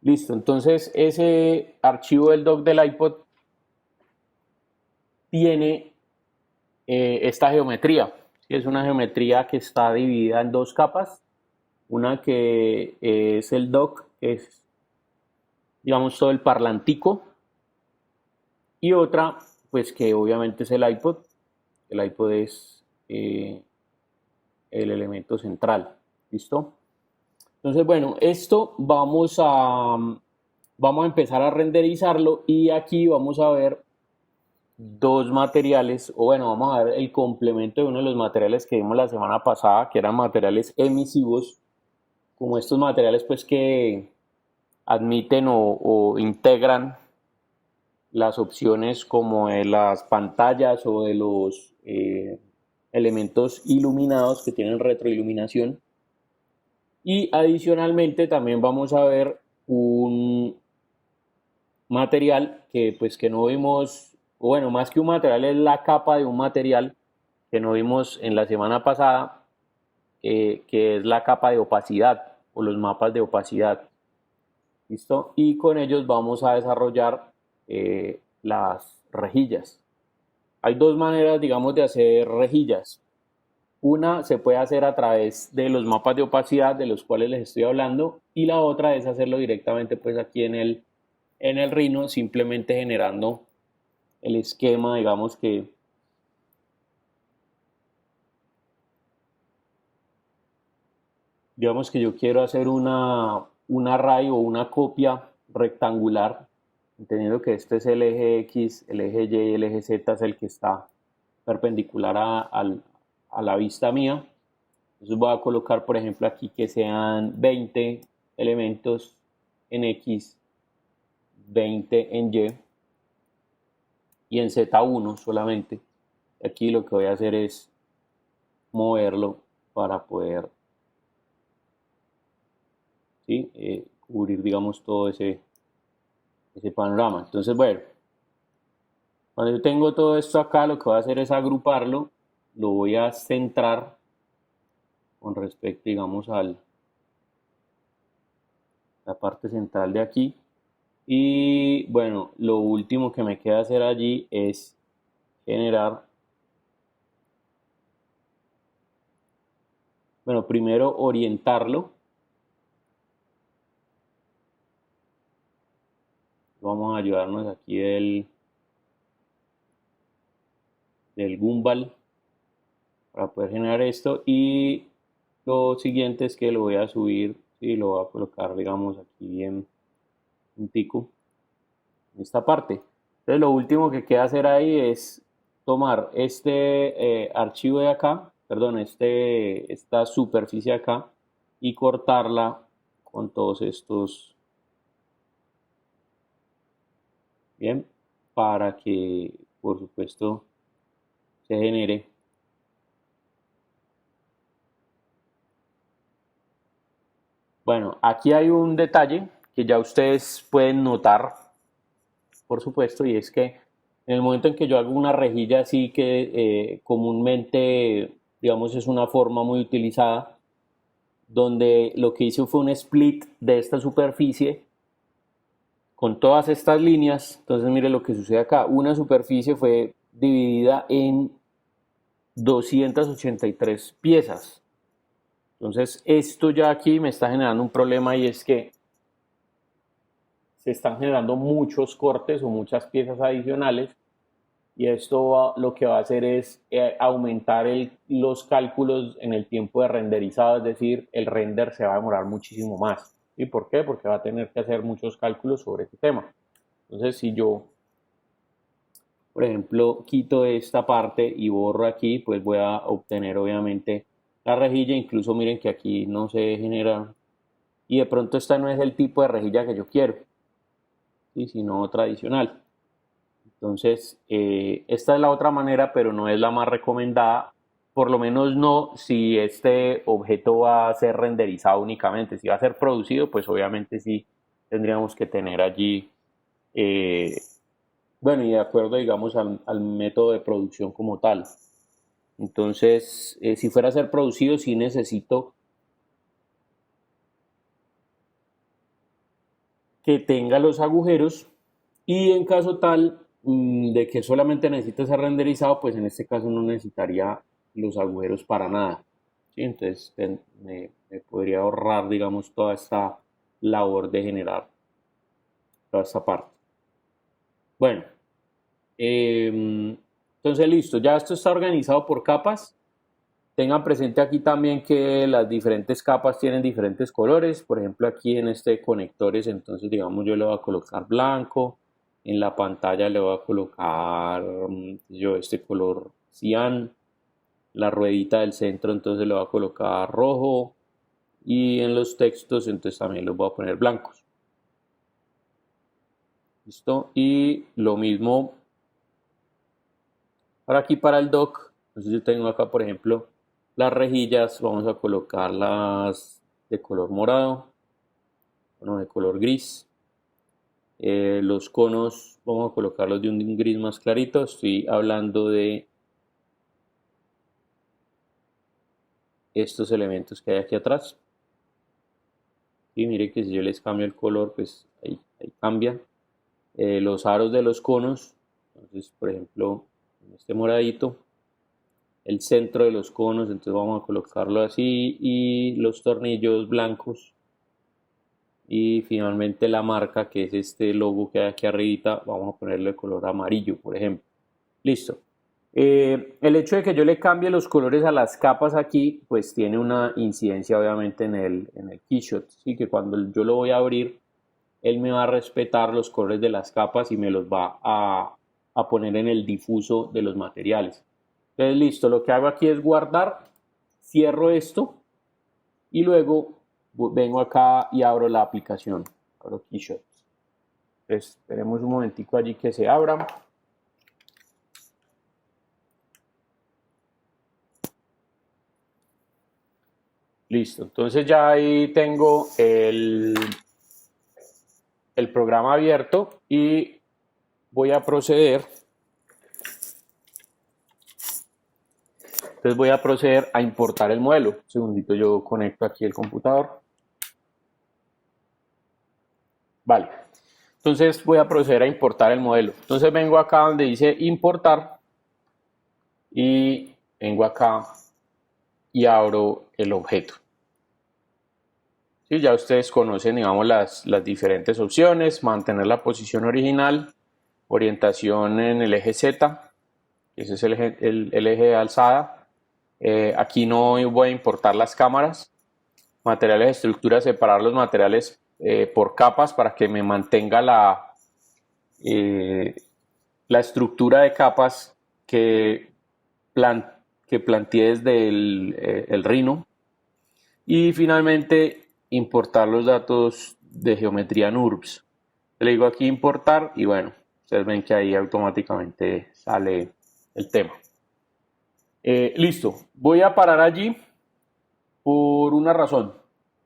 Listo, entonces ese archivo del dock del iPod tiene esta geometría. ¿Sí? Es una geometría que está dividida en dos capas. Una que es el dock, que es, digamos, todo el parlantico. Y otra, pues que obviamente es el iPod. El iPod es el elemento central. ¿Listo? Entonces, bueno, esto vamos a empezar a renderizarlo y aquí vamos a ver dos materiales, o bueno, vamos a ver el complemento de uno de los materiales que vimos la semana pasada, que eran materiales emisivos, como estos materiales pues que admiten o integran las opciones como de las pantallas o de los elementos iluminados que tienen retroiluminación. Y adicionalmente también vamos a ver un material que pues que no vimos, o bueno, más que un material es la capa de un material que no vimos en la semana pasada, que es la capa de opacidad o los mapas de opacidad. ¿Listo? Y con ellos vamos a desarrollar las rejillas. Hay dos maneras, digamos, de hacer rejillas. Una se puede hacer a través de los mapas de opacidad de los cuales les estoy hablando y la otra es hacerlo directamente pues aquí en el Rhino, simplemente generando el esquema, digamos que yo quiero hacer un array o una copia rectangular, entendiendo que este es el eje X, el eje Y y el eje Z es el que está perpendicular a la vista mía. Entonces voy a colocar, por ejemplo, aquí que sean 20 elementos en X, 20 en y en Z1 solamente. Aquí lo que voy a hacer es moverlo para poder, ¿sí? Cubrir, digamos, todo ese panorama. Entonces, bueno, cuando yo tengo todo esto acá, lo que voy a hacer es agruparlo, lo voy a centrar con respecto, digamos, a la parte central de aquí. Y bueno, lo último que me queda hacer allí es generar, bueno, primero orientarlo. Vamos a ayudarnos aquí del Gumball para poder generar esto. Y lo siguiente es que lo voy a subir y lo voy a colocar, digamos, aquí en un tico, en esta parte. Entonces lo último que queda hacer ahí es tomar este archivo de acá, perdón, esta superficie acá y cortarla con todos estos, bien, para que por supuesto se genere. Bueno, aquí hay un detalle que ya ustedes pueden notar, por supuesto, y es que en el momento en que yo hago una rejilla así que comúnmente, digamos, es una forma muy utilizada, donde lo que hice fue un split de esta superficie con todas estas líneas. Entonces mire lo que sucede acá. Una superficie fue dividida en 283 piezas. Entonces esto ya aquí me está generando un problema y es que se están generando muchos cortes o muchas piezas adicionales y esto lo que va a hacer es aumentar los cálculos en el tiempo de renderizado, es decir, el render se va a demorar muchísimo más. ¿Y por qué? Porque va a tener que hacer muchos cálculos sobre este tema. Entonces, si yo, por ejemplo, quito esta parte y borro aquí, pues voy a obtener obviamente la rejilla. Incluso miren que aquí no se genera y de pronto esta no es el tipo de rejilla que yo quiero, ¿sí? Sino tradicional. Entonces, esta es la otra manera, pero no es la más recomendada, por lo menos no si este objeto va a ser renderizado únicamente. Si va a ser producido, pues obviamente sí tendríamos que tener allí, eh, bueno, y de acuerdo, digamos, al método de producción como tal. Entonces, si fuera a ser producido, sí necesito que tenga los agujeros, y en caso tal de que solamente necesite ser renderizado, pues en este caso no necesitaría los agujeros para nada. ¿Sí? Entonces me podría ahorrar, digamos, toda esta labor de generar toda esta parte. Bueno, entonces listo, ya esto está organizado por capas. Tengan presente aquí también que las diferentes capas tienen diferentes colores. Por ejemplo, aquí en este conectores, entonces digamos yo le voy a colocar blanco. En la pantalla le voy a colocar yo este color cian. La ruedita del centro entonces le voy a colocar rojo. Y en los textos entonces también los voy a poner blancos. ¿Listo? Y lo mismo ahora aquí para el dock. Entonces yo tengo acá, por ejemplo, las rejillas. Vamos a colocarlas de color morado, bueno, de color gris. Los conos vamos a colocarlos de un gris más clarito. Estoy hablando de estos elementos que hay aquí atrás. Y mire que si yo les cambio el color, pues ahí cambia. Los aros de los conos, entonces por ejemplo en este moradito, el centro de los conos, entonces vamos a colocarlo así, y los tornillos blancos, y finalmente la marca, que es este logo que hay aquí arribita, vamos a ponerle color amarillo, por ejemplo. Listo. El hecho de que yo le cambie los colores a las capas aquí, pues tiene una incidencia obviamente en el keyshot, ¿sí? Que cuando yo lo voy a abrir, él me va a respetar los colores de las capas y me los va a poner en el difuso de los materiales. Entonces listo, lo que hago aquí es guardar, cierro esto y luego vengo acá y abro la aplicación, abro Keyshot. Entonces esperemos un momentico allí que se abra. Listo, entonces ya ahí tengo el programa abierto y voy a proceder. Entonces voy a proceder a importar el modelo. Un segundito, yo conecto aquí el computador. Vale. Entonces voy a proceder a importar el modelo. Entonces vengo acá donde dice importar y vengo acá y abro el objeto. ¿Sí? Ya ustedes conocen, digamos, las diferentes opciones: mantener la posición original, orientación en el eje Z, ese es el eje de alzada. Aquí no voy a importar las cámaras. Materiales de estructura, separar los materiales por capas para que me mantenga la estructura de capas que planteé desde el Rhino. Y finalmente importar los datos de geometría NURBS. Le digo aquí importar y bueno, ustedes ven que ahí automáticamente sale el tema. Listo, voy a parar allí por una razón.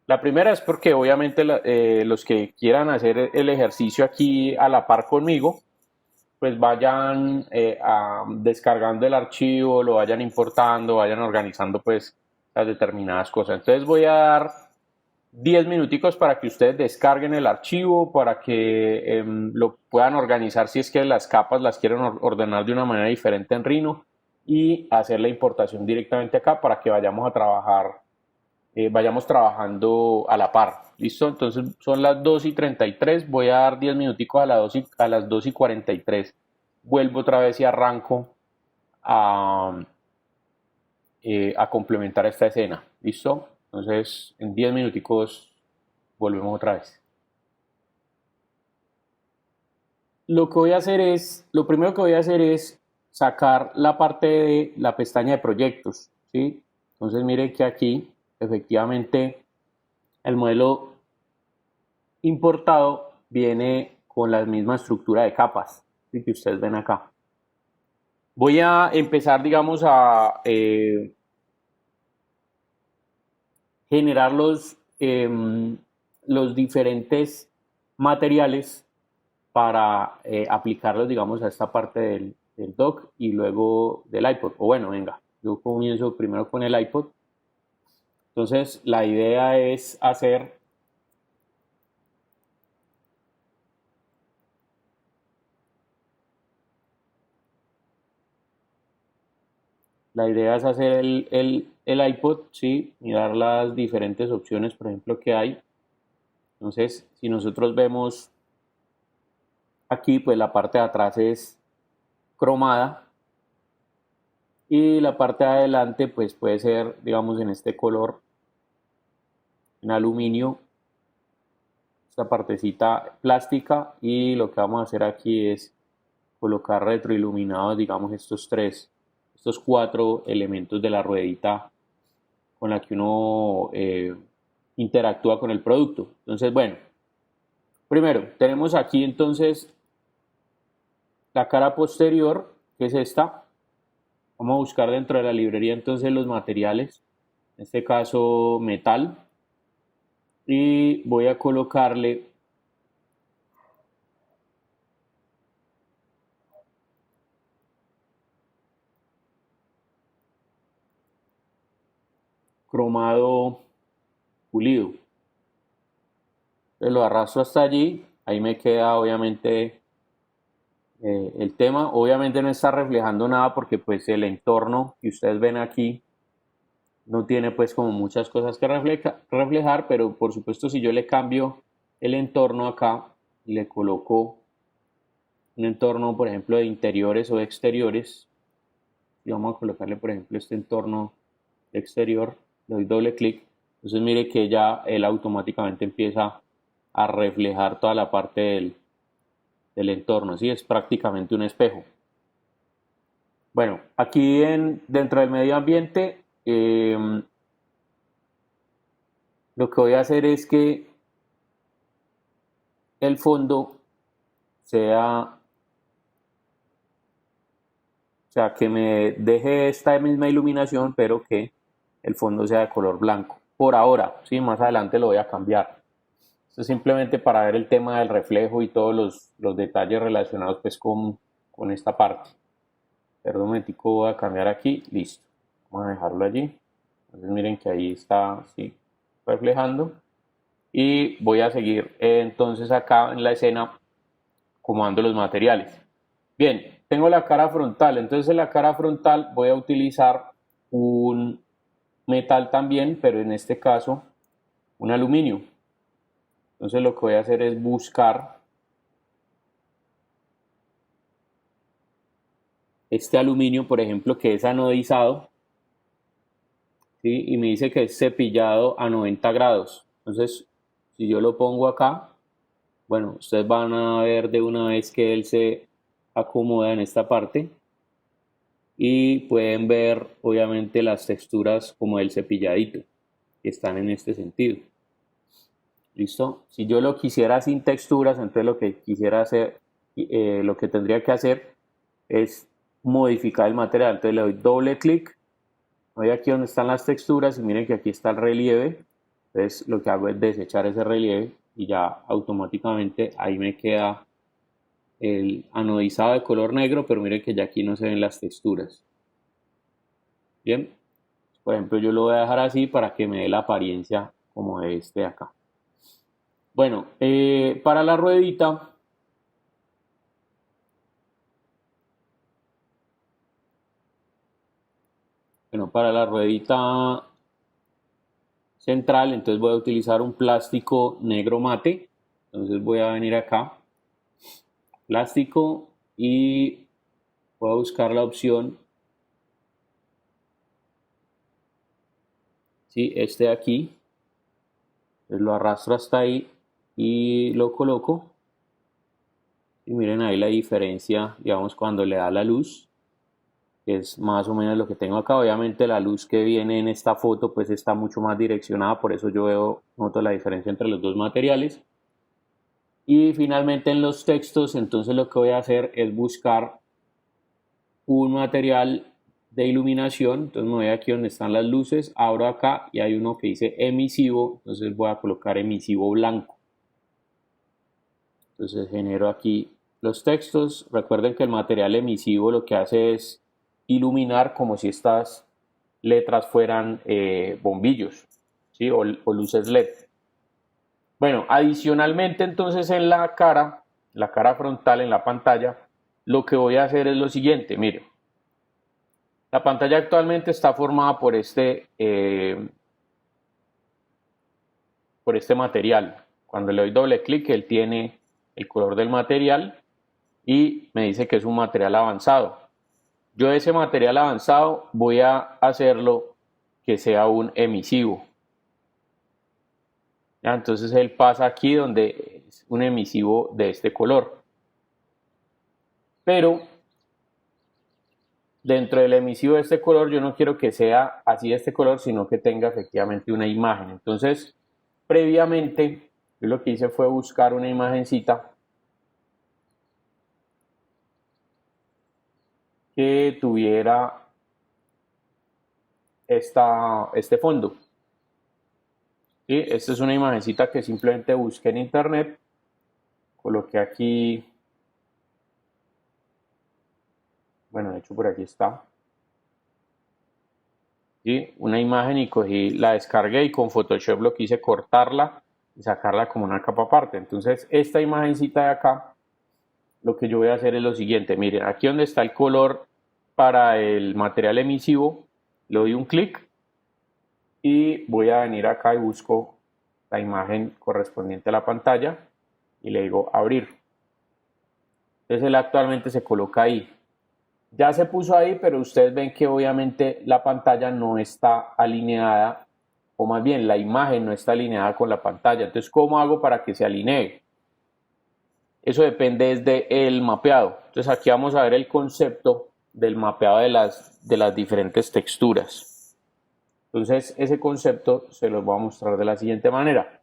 La primera es porque obviamente los que quieran hacer el ejercicio aquí a la par conmigo, pues vayan descargando el archivo, lo vayan importando, vayan organizando pues las determinadas cosas. Entonces voy a dar 10 minuticos para que ustedes descarguen el archivo, para que lo puedan organizar si es que las capas las quieren ordenar de una manera diferente en Rhino, y hacer la importación directamente acá para que vayamos a trabajar, vayamos trabajando a la par. ¿Listo? Entonces son las 2:33, voy a dar 10 minuticos a las 2:43. Vuelvo otra vez y arranco a complementar esta escena. ¿Listo? Entonces en 10 minuticos volvemos otra vez. Lo primero que voy a hacer es sacar la parte de la pestaña de proyectos, ¿sí? Entonces mire que aquí efectivamente el modelo importado viene con la misma estructura de capas, ¿sí? Que ustedes ven acá. Voy a empezar, digamos, a generar los diferentes materiales para aplicarlos, digamos, a esta parte del dock y luego del iPod. O bueno, venga, yo comienzo primero con el iPod. Entonces, la idea es hacer La idea es hacer el iPod, ¿sí? Mirar las diferentes opciones, por ejemplo, que hay. Entonces, si nosotros vemos aquí, pues la parte de atrás es cromada y la parte de adelante, pues puede ser, digamos, en este color, en aluminio, esta partecita plástica, y lo que vamos a hacer aquí es colocar retroiluminados, digamos, estos cuatro elementos de la ruedita con la que uno interactúa con el producto. Entonces, bueno, primero tenemos aquí entonces la cara posterior, que es esta. Vamos a buscar dentro de la librería entonces los materiales, en este caso metal, y voy a colocarle cromado pulido. Entonces lo arrastro hasta allí, ahí me queda obviamente el tema. Obviamente no está reflejando nada porque pues el entorno que ustedes ven aquí no tiene pues como muchas cosas que reflejar, pero por supuesto si yo le cambio el entorno acá y le coloco un entorno por ejemplo de interiores o de exteriores, y vamos a colocarle por ejemplo este entorno exterior, le doy doble clic, entonces mire que ya él automáticamente empieza a reflejar toda la parte del entorno, así es prácticamente un espejo. Bueno, aquí dentro del medio ambiente, lo que voy a hacer es que el fondo sea, o sea, que me deje esta misma iluminación, pero que el fondo sea de color blanco. Por ahora, sí, más adelante lo voy a cambiar. Esto es simplemente para ver el tema del reflejo y todos los detalles relacionados pues con esta parte. Perdón un momentico, voy a cambiar aquí, listo. Vamos a dejarlo allí. Entonces miren que ahí está, sí, reflejando. Y voy a seguir entonces acá en la escena acomodando los materiales. Bien, tengo la cara frontal, entonces en la cara frontal voy a utilizar un metal también, pero en este caso un aluminio. Entonces lo que voy a hacer es buscar este aluminio, por ejemplo, que es anodizado, ¿sí? Y me dice que es cepillado a 90 grados. Entonces, si yo lo pongo acá, bueno, ustedes van a ver de una vez que él se acomoda en esta parte y pueden ver obviamente las texturas como el cepilladito que están en este sentido. ¿Listo? Si yo lo quisiera sin texturas, entonces lo que quisiera hacer, lo que tendría que hacer es modificar el material. Entonces le doy doble clic, voy aquí donde están las texturas y miren que aquí está el relieve. Entonces lo que hago es desechar ese relieve y ya automáticamente ahí me queda el anodizado de color negro, pero miren que ya aquí no se ven las texturas. Bien, por ejemplo yo lo voy a dejar así para que me dé la apariencia como de este de acá. Bueno, para la ruedita, bueno, para la ruedita central, entonces voy a utilizar un plástico negro mate. Entonces voy a venir acá, plástico, y voy a buscar la opción, ¿sí? Este de aquí. Entonces lo arrastro hasta ahí y lo coloco. Y miren ahí la diferencia, digamos, cuando le da la luz, que es más o menos lo que tengo acá. Obviamente la luz que viene en esta foto pues está mucho más direccionada, por eso yo noto la diferencia entre los dos materiales. Y finalmente en los textos, entonces lo que voy a hacer es buscar un material de iluminación. Entonces me voy aquí donde están las luces, abro acá y hay uno que dice emisivo, entonces voy a colocar emisivo blanco. Entonces genero aquí los textos. Recuerden que el material emisivo lo que hace es iluminar como si estas letras fueran bombillos, ¿sí? O luces LED. Bueno, adicionalmente entonces en la cara frontal en la pantalla, lo que voy a hacer es lo siguiente, mire. La pantalla actualmente está formada por este material. Cuando le doy doble clic, él tiene el color del material y me dice que es un material avanzado. Yo ese material avanzado voy a hacerlo que sea un emisivo. ¿Ya? Entonces él pasa aquí donde es un emisivo de este color. Pero dentro del emisivo de este color yo no quiero que sea así de este color, sino que tenga efectivamente una imagen. Entonces, previamente, yo lo que hice fue buscar una imagencita que tuviera este fondo. ¿Sí? Esta es una imagencita que simplemente busqué en internet, coloqué aquí, bueno, de hecho por aquí está, ¿sí? Una imagen y cogí, la descargué y con Photoshop lo que hice cortarla y sacarla como una capa aparte. Entonces esta imagencita de acá, lo que yo voy a hacer es lo siguiente, miren, aquí donde está el color para el material emisivo, le doy un clic y voy a venir acá y busco la imagen correspondiente a la pantalla y le digo abrir. Entonces él actualmente se coloca ahí. Ya se puso ahí, pero ustedes ven que obviamente la pantalla no está alineada, o más bien la imagen no está alineada con la pantalla. Entonces, ¿cómo hago para que se alinee? Eso depende del mapeado. Entonces aquí vamos a ver el concepto del mapeado de las diferentes texturas. Entonces ese concepto se los voy a mostrar de la siguiente manera.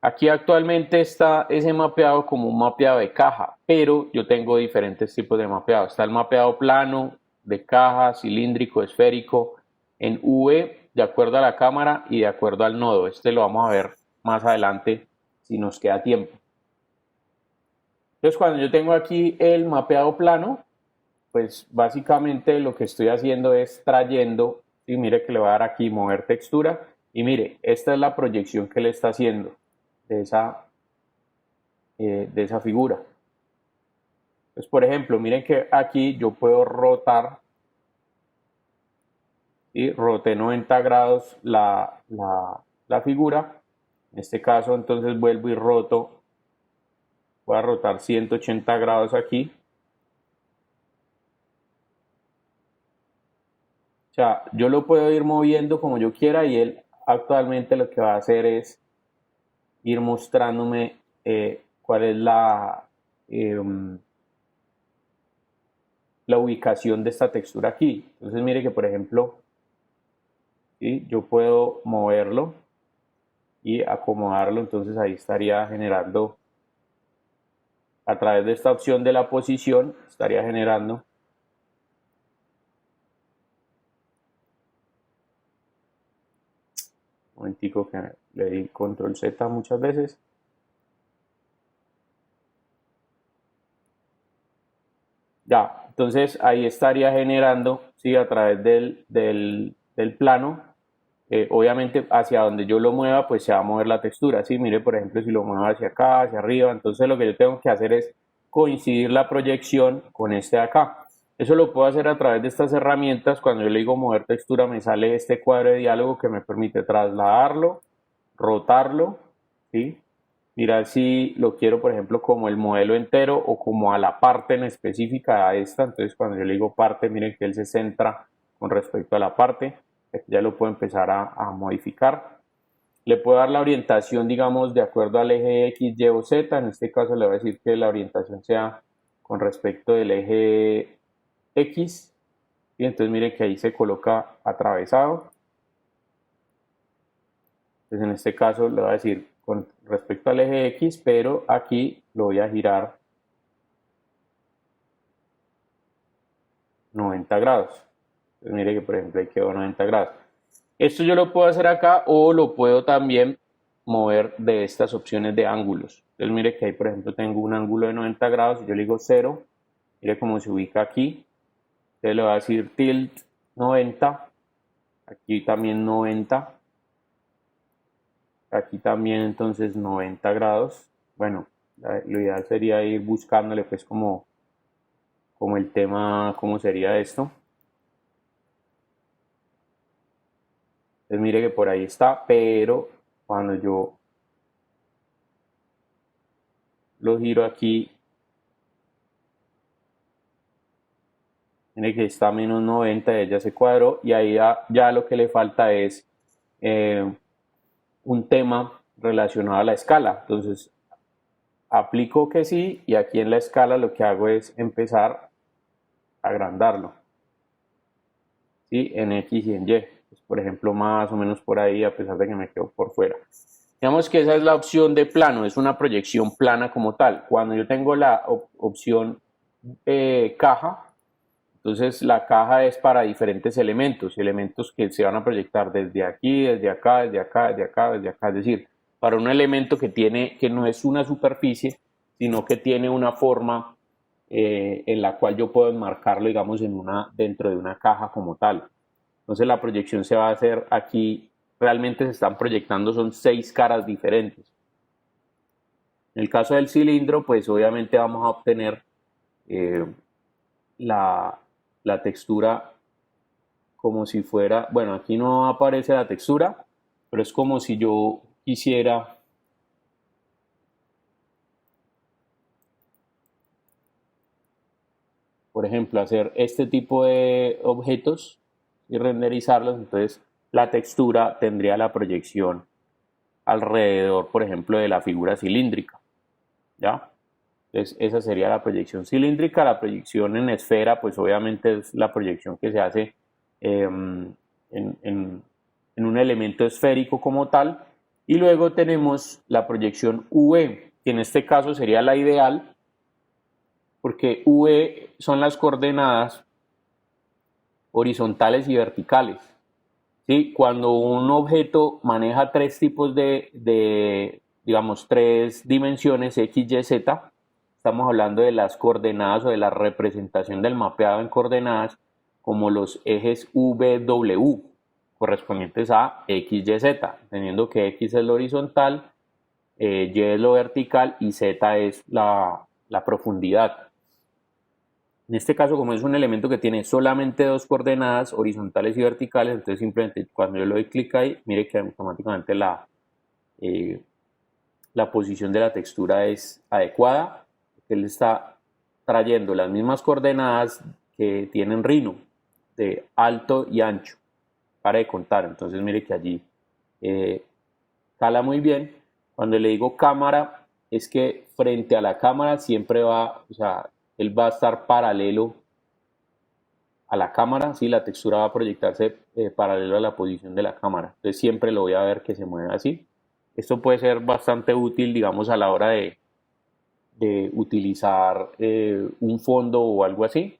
Aquí actualmente está ese mapeado como un mapeado de caja, pero yo tengo diferentes tipos de mapeado. Está el mapeado plano, de caja, cilíndrico, esférico, en V, de acuerdo a la cámara y de acuerdo al nodo. Este lo vamos a ver más adelante si nos queda tiempo. Entonces cuando yo tengo aquí el mapeado plano, pues básicamente lo que estoy haciendo es trayendo, y mire que le voy a dar aquí mover textura, y mire, esta es la proyección que le está haciendo de esa figura. Entonces, por ejemplo, miren que aquí yo puedo rotar, y roté 90 grados la figura. En este caso, entonces vuelvo y roto, voy a rotar 180 grados aquí. O sea, yo lo puedo ir moviendo como yo quiera y él actualmente lo que va a hacer es ir mostrándome cuál es la ubicación de esta textura aquí. Entonces mire que por ejemplo, ¿sí? Yo puedo moverlo y acomodarlo, entonces ahí estaría generando, a través de esta opción de la posición, estaría generando un momentico que le di control Z muchas veces. Ya, entonces ahí estaría generando, ¿sí? A través del plano, obviamente hacia donde yo lo mueva, pues se va a mover la textura, ¿sí? Mire, por ejemplo, si lo muevo hacia acá, hacia arriba, entonces lo que yo tengo que hacer es coincidir la proyección con este de acá. Eso lo puedo hacer a través de estas herramientas. Cuando yo le digo mover textura, me sale este cuadro de diálogo que me permite trasladarlo, rotarlo, ¿sí? Mirar si lo quiero, por ejemplo, como el modelo entero o como a la parte en específica a esta. Entonces, cuando yo le digo parte, miren que él se centra con respecto a la parte. Aquí ya lo puedo empezar a modificar. Le puedo dar la orientación, digamos, de acuerdo al eje X, Y o Z. En este caso le voy a decir que la orientación sea con respecto del eje X. Y entonces mire que ahí se coloca atravesado. Entonces en este caso le voy a decir con respecto al eje X, pero aquí lo voy a girar 90 grados. Entonces mire que por ejemplo ahí quedó 90 grados. Esto yo lo puedo hacer acá o lo puedo también mover de estas opciones de ángulos. Entonces mire que ahí por ejemplo tengo un ángulo de 90 grados y yo le digo 0. Mire cómo se ubica aquí. Entonces le voy a decir tilt 90. Aquí también 90. Aquí también entonces 90 grados. Bueno, lo ideal sería ir buscándole pues como el tema, cómo sería esto. Entonces mire que por ahí está, pero cuando yo lo giro aquí, mire que está a -90, ya se cuadró y ahí ya lo que le falta es un tema relacionado a la escala. Entonces aplico que sí y aquí en la escala lo que hago es empezar a agrandarlo, ¿sí? En X y en Y. Pues, por ejemplo, más o menos por ahí, a pesar de que me quedo por fuera. Digamos que esa es la opción de plano, es una proyección plana como tal. Cuando yo tengo la opción caja, entonces la caja es para diferentes elementos, elementos que se van a proyectar desde aquí, desde acá, desde acá, desde acá, desde acá. Es decir, para un elemento que no es una superficie, sino que tiene una forma en la cual yo puedo enmarcarlo, digamos, dentro de una caja como tal. Entonces la proyección se va a hacer aquí, realmente se están proyectando, son 6 caras diferentes. En el caso del cilindro, pues obviamente vamos a obtener eh, la, la textura como si fuera, bueno, aquí no aparece la textura, pero es como si yo quisiera, por ejemplo, hacer este tipo de objetos y renderizarlos. Entonces la textura tendría la proyección alrededor, por ejemplo, de la figura cilíndrica, ¿ya? Entonces esa sería la proyección cilíndrica. La proyección en esfera, pues obviamente es la proyección que se hace en, en, en un elemento esférico como tal. Y luego tenemos la proyección V, que en este caso sería la ideal, porque V son las coordenadas horizontales y verticales. ¿Sí? Cuando un objeto maneja tres tipos digamos, tres dimensiones, X, Y, Z, estamos hablando de las coordenadas o de la representación del mapeado en coordenadas como los ejes V, W, correspondientes a X, Y, Z, teniendo que X es lo horizontal, Y es lo vertical y Z es la profundidad. En este caso, como es un elemento que tiene solamente dos coordenadas, horizontales y verticales, entonces simplemente cuando yo le doy clic ahí, mire que automáticamente eh, la posición de la textura es adecuada. Él está trayendo las mismas coordenadas que tienen Rhino, de alto y ancho, para de contar. Entonces mire que allí cala muy bien. Cuando le digo cámara, es que frente a la cámara siempre va, o sea, él va a estar paralelo a la cámara, sí, la textura va a proyectarse paralelo a la posición de la cámara. Entonces siempre lo voy a ver que se mueve así. Esto puede ser bastante útil, digamos, a la hora de utilizar un fondo o algo así.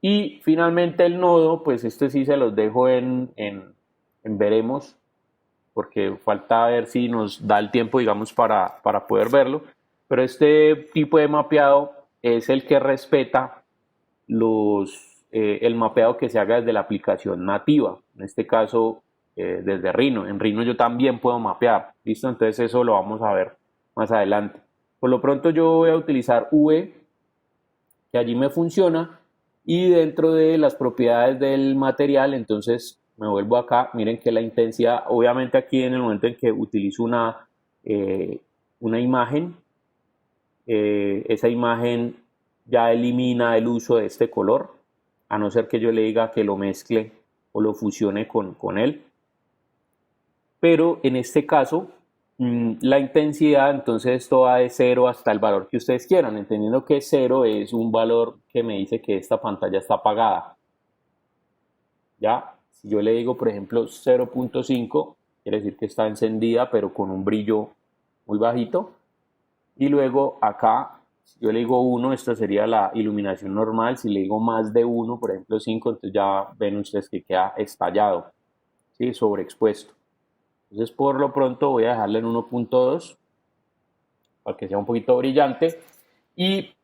Y finalmente el nodo, pues este sí se los dejo en veremos, porque falta ver si nos da el tiempo, digamos, para poder verlo. Pero este tipo de mapeado es el que respeta el mapeado que se haga desde la aplicación nativa, en este caso desde Rhino. En Rhino yo también puedo mapear, ¿listo? Entonces eso lo vamos a ver más adelante. Por lo pronto yo voy a utilizar V, que allí me funciona, y dentro de las propiedades del material, entonces me vuelvo acá, miren que la intensidad, obviamente aquí en el momento en que utilizo una imagen, esa imagen ya elimina el uso de este color, a no ser que yo le diga que lo mezcle o lo fusione con él. Pero en este caso, la intensidad, entonces esto va de 0 hasta el valor que ustedes quieran, entendiendo que 0 es un valor que me dice que esta pantalla está apagada. Ya, si yo le digo, por ejemplo, 0.5, quiere decir que está encendida, pero con un brillo muy bajito. Y luego acá, si yo le digo 1, esto sería la iluminación normal. Si le digo más de 1, por ejemplo 5, entonces ya ven ustedes que queda estallado, ¿sí? Sobreexpuesto. Entonces por lo pronto voy a dejarle en 1.2 para que sea un poquito brillante. Y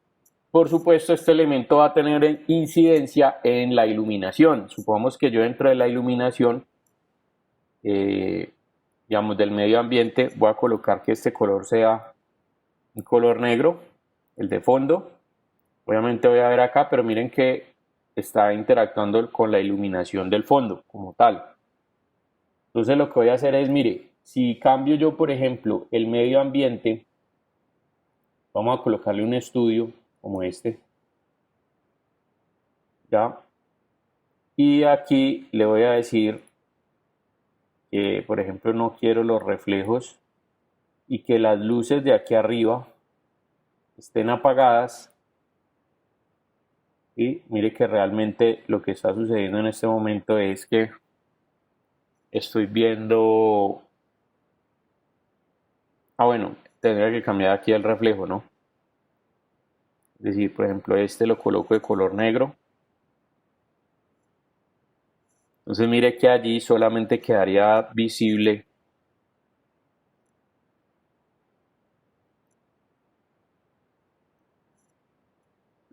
por supuesto este elemento va a tener incidencia en la iluminación. Supongamos que yo dentro de la iluminación, digamos del medio ambiente, voy a colocar que este color sea un color negro, el de fondo. Obviamente voy a ver acá, pero miren que está interactuando con la iluminación del fondo como tal. Entonces lo que voy a hacer es, mire, si cambio yo, por ejemplo, el medio ambiente, vamos a colocarle un estudio como este, ¿ya? Y aquí le voy a decir que, por ejemplo, no quiero los reflejos y que las luces de aquí arriba estén apagadas. Y mire que realmente lo que está sucediendo en este momento es que estoy viendo... Ah, bueno, tendría que cambiar aquí el reflejo, ¿no? Es decir, por ejemplo, este lo coloco de color negro. Entonces mire que allí solamente quedaría visible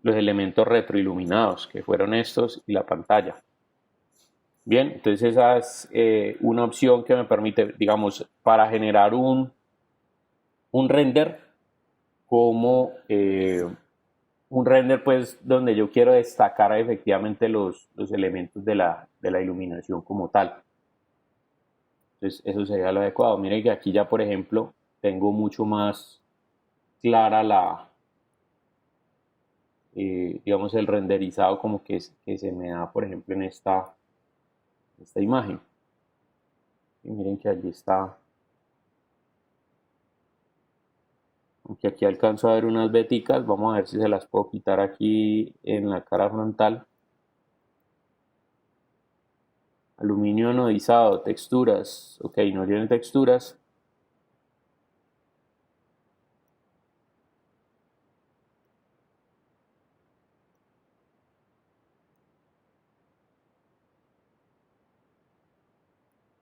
los elementos retroiluminados, que fueron estos y la pantalla. Bien, entonces esa es una opción que me permite, digamos, para generar un render como un render pues donde yo quiero destacar efectivamente los elementos de la iluminación como tal. Entonces eso sería lo adecuado. Miren que aquí ya por ejemplo tengo mucho más clara la, digamos el renderizado como que se me da por ejemplo en esta imagen. Y miren que allí está. Aunque aquí alcanzo a ver unas veticas, vamos a ver si se las puedo quitar aquí en la cara frontal. Aluminio anodizado, texturas. Ok, no tiene texturas.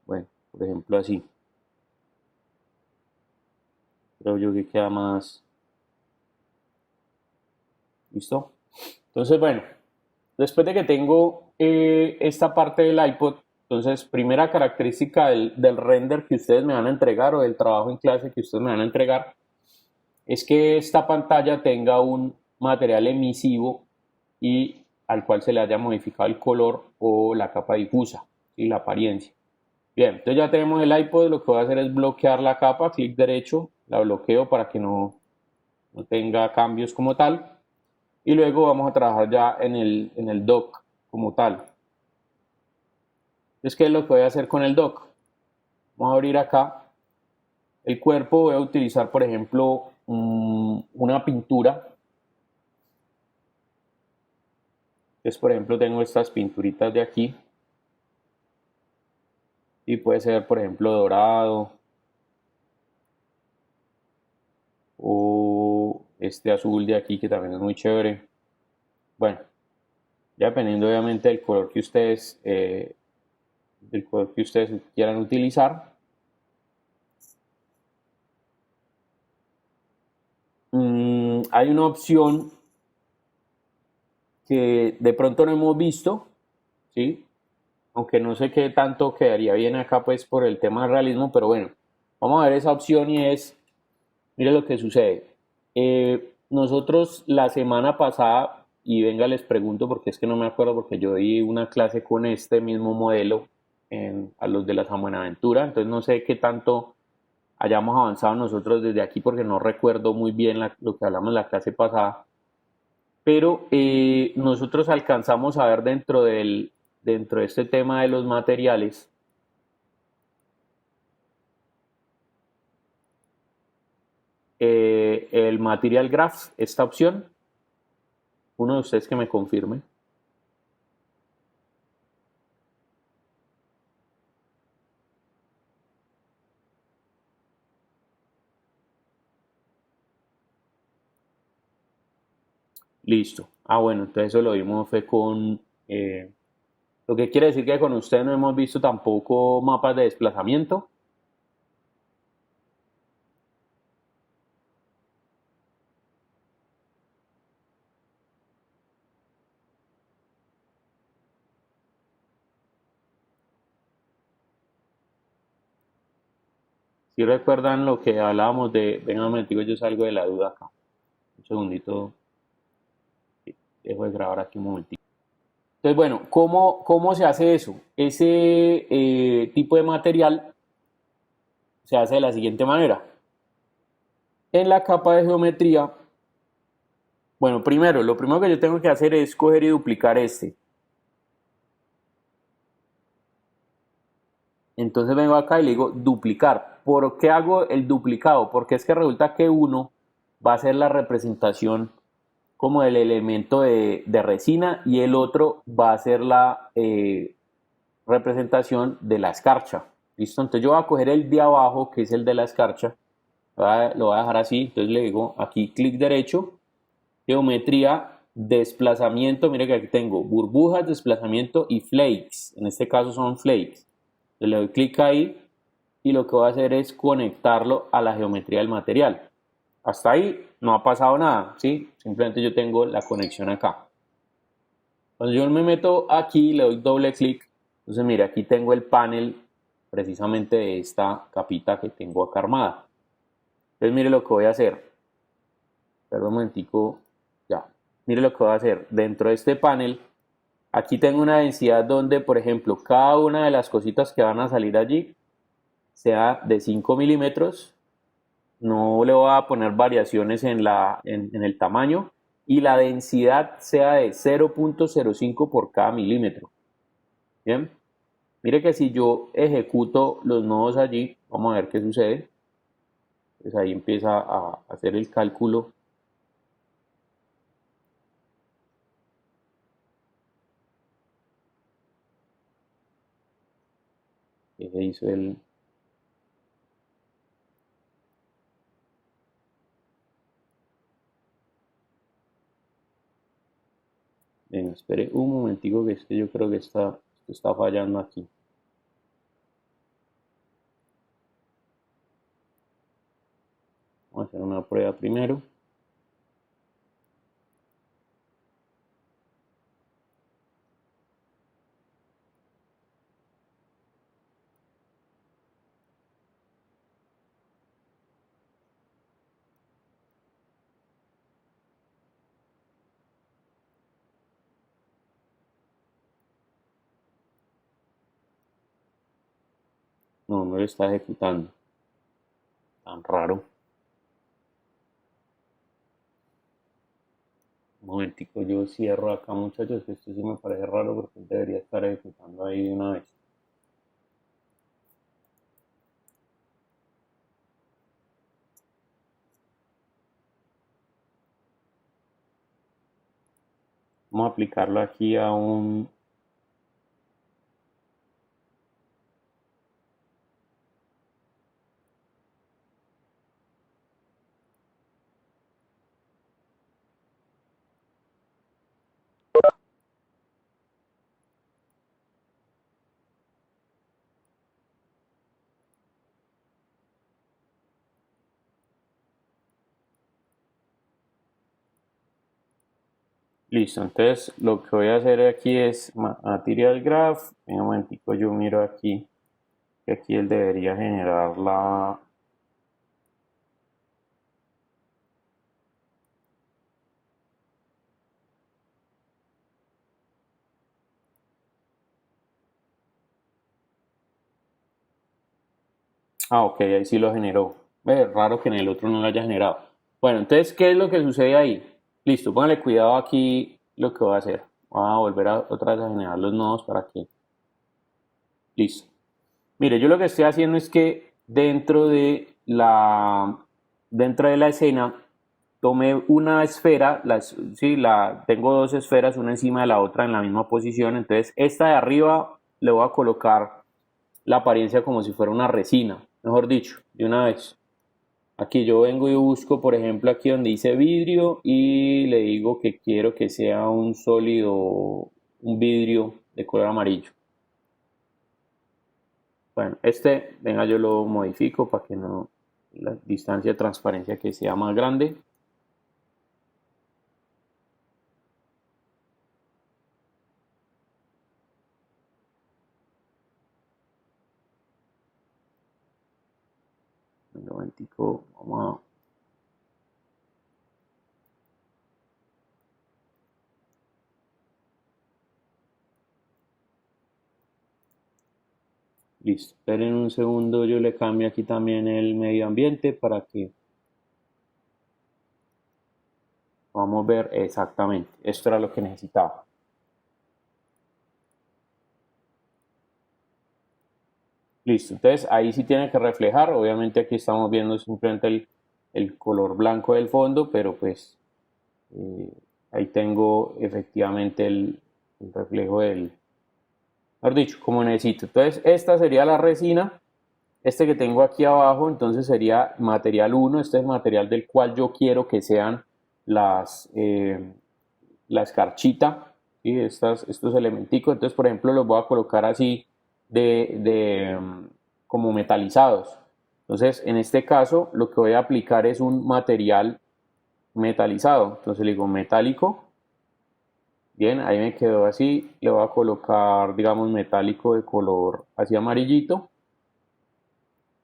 Bueno, por ejemplo así. Creo yo que queda más. ¿Listo? Entonces, bueno, después de que tengo esta parte del iPod, entonces, primera característica del render que ustedes me van a entregar o del trabajo en clase que ustedes me van a entregar es que esta pantalla tenga un material emisivo y al cual se le haya modificado el color o la capa difusa y la apariencia. Bien, entonces ya tenemos el iPod, lo que voy a hacer es bloquear la capa, clic derecho, la bloqueo para que no tenga cambios como tal. Y luego vamos a trabajar ya en el dock como tal. Entonces, ¿qué es lo que voy a hacer con el dock? Vamos a abrir acá el cuerpo, voy a utilizar por ejemplo una pintura. Entonces, por ejemplo, tengo estas pinturitas de aquí. Y puede ser, por ejemplo, dorado. O este azul de aquí que también es muy chévere. Bueno, ya dependiendo obviamente del color que ustedes quieran utilizar. Hay una opción que de pronto no hemos visto, ¿sí? Aunque no sé qué tanto quedaría bien acá pues por el tema del realismo, pero bueno, vamos a ver esa opción y es, mire lo que sucede. Nosotros la semana pasada, y venga les pregunto porque es que no me acuerdo porque yo di una clase con este mismo modelo a los de la San Buenaventura, entonces no sé qué tanto hayamos avanzado nosotros desde aquí porque no recuerdo muy bien lo que hablamos en la clase pasada, pero nosotros alcanzamos a ver dentro de este tema de los materiales el Material Graph, esta opción, uno de ustedes que me confirme. Listo. Ah, bueno, entonces eso lo vimos fue con... lo que quiere decir que con usted no hemos visto tampoco mapas de desplazamiento. Si recuerdan lo que hablábamos de... Venga un momentico, yo salgo de la duda acá. Un segundito. Dejo de grabar aquí un momentito. Entonces, bueno, ¿cómo se hace eso? Ese tipo de material se hace de la siguiente manera. En la capa de geometría, bueno, primero, lo primero que yo tengo que hacer es coger y duplicar este. Entonces vengo acá y le digo duplicar. ¿Por qué hago el duplicado? Porque es que resulta que uno va a ser la representación como del elemento de resina y el otro va a ser la representación de la escarcha. ¿Listo? Entonces yo voy a coger el de abajo, que es el de la escarcha, lo voy a dejar así, entonces le digo aquí clic derecho, geometría, desplazamiento, mire que aquí tengo burbujas, desplazamiento y flakes, en este caso son flakes. Entonces le doy clic ahí y lo que voy a hacer es conectarlo a la geometría del material. Hasta ahí no ha pasado nada, ¿sí? Simplemente yo tengo la conexión acá. Cuando yo me meto aquí, le doy doble clic, entonces mire, aquí tengo el panel precisamente de esta capita que tengo acá armada. Entonces mire lo que voy a hacer. Perdón un momentico, ya. Mire lo que voy a hacer. Dentro de este panel, aquí tengo una densidad donde, por ejemplo, cada una de las cositas que van a salir allí sea de 5 milímetros. No le voy a poner variaciones en el tamaño y la densidad sea de 0.05 por cada milímetro. Bien, mire que si yo ejecuto los nodos allí, vamos a ver qué sucede. Pues ahí empieza a hacer el cálculo. Que hizo el... Venga, espere un momentico que es que yo creo que está fallando aquí. Vamos a hacer una prueba primero. No, no lo está ejecutando. Tan raro. Un momentico, yo cierro acá, muchachos, que esto sí me parece raro porque debería estar ejecutando ahí de una vez. Vamos a aplicarlo aquí a un... Listo, entonces lo que voy a hacer aquí es Material Graph. En un momentico yo miro aquí, que aquí él debería generar la... Ah, ok, ahí sí lo generó. Es raro que en el otro no lo haya generado. Bueno, entonces, ¿qué es lo que sucede ahí? Listo, póngale cuidado aquí lo que voy a hacer. Voy a volver otra vez a generar los nodos para que... Listo. Mire, yo lo que estoy haciendo es que dentro de la escena tomé una esfera, sí, tengo dos esferas, una encima de la otra en la misma posición. Entonces, esta de arriba le voy a colocar la apariencia como si fuera una resina, mejor dicho, de una vez. Aquí yo vengo y busco, por ejemplo, aquí donde dice vidrio y le digo que quiero que sea un sólido, un vidrio de color amarillo. Bueno, venga, yo lo modifico para que no, la distancia de transparencia que sea más grande. Un momentico, vamos a... Listo. Esperen un segundo, yo le cambio aquí también el medio ambiente para que podamos ver exactamente. Esto era lo que necesitaba. Listo. Entonces ahí sí tiene que reflejar. Obviamente aquí estamos viendo simplemente el color blanco del fondo, pero pues eh, ahí tengo efectivamente el reflejo del, mejor dicho, como necesito. Entonces, esta sería la resina. Este que tengo aquí abajo, entonces sería material uno. Este es el material del cual yo quiero que sean la escarchita, ¿sí? Estos elementicos. Entonces, por ejemplo, los voy a colocar así como metalizados. Entonces, en este caso, lo que voy a aplicar es un material metalizado. Entonces, le digo metálico. Bien, ahí me quedó así. Le voy a colocar, digamos, metálico de color así amarillito.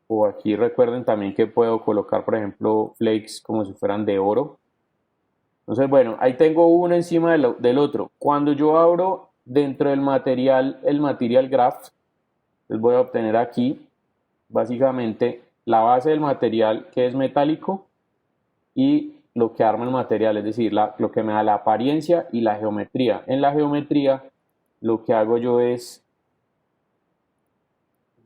O aquí recuerden también que puedo colocar, por ejemplo, flakes como si fueran de oro. Entonces, bueno, ahí tengo uno encima del otro. Cuando yo abro dentro del material, el material graph, les voy a obtener aquí básicamente la base del material que es metálico y lo que arma el material, es decir, lo que me da la apariencia y la geometría. En la geometría lo que hago yo es,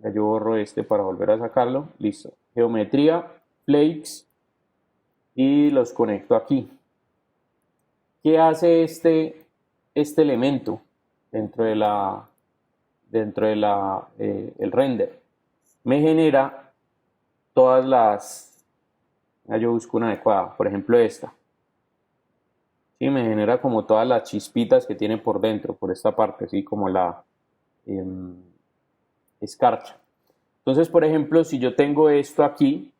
ya yo borro este para volver a sacarlo, listo. Geometría, flakes y los conecto aquí. ¿Qué hace este elemento dentro de el render? Me genera todas yo busco una adecuada, por ejemplo esta. Sí, me genera como todas las chispitas que tiene por dentro, por esta parte, así como la em, escarcha. Entonces, por ejemplo, si yo tengo esto aquí,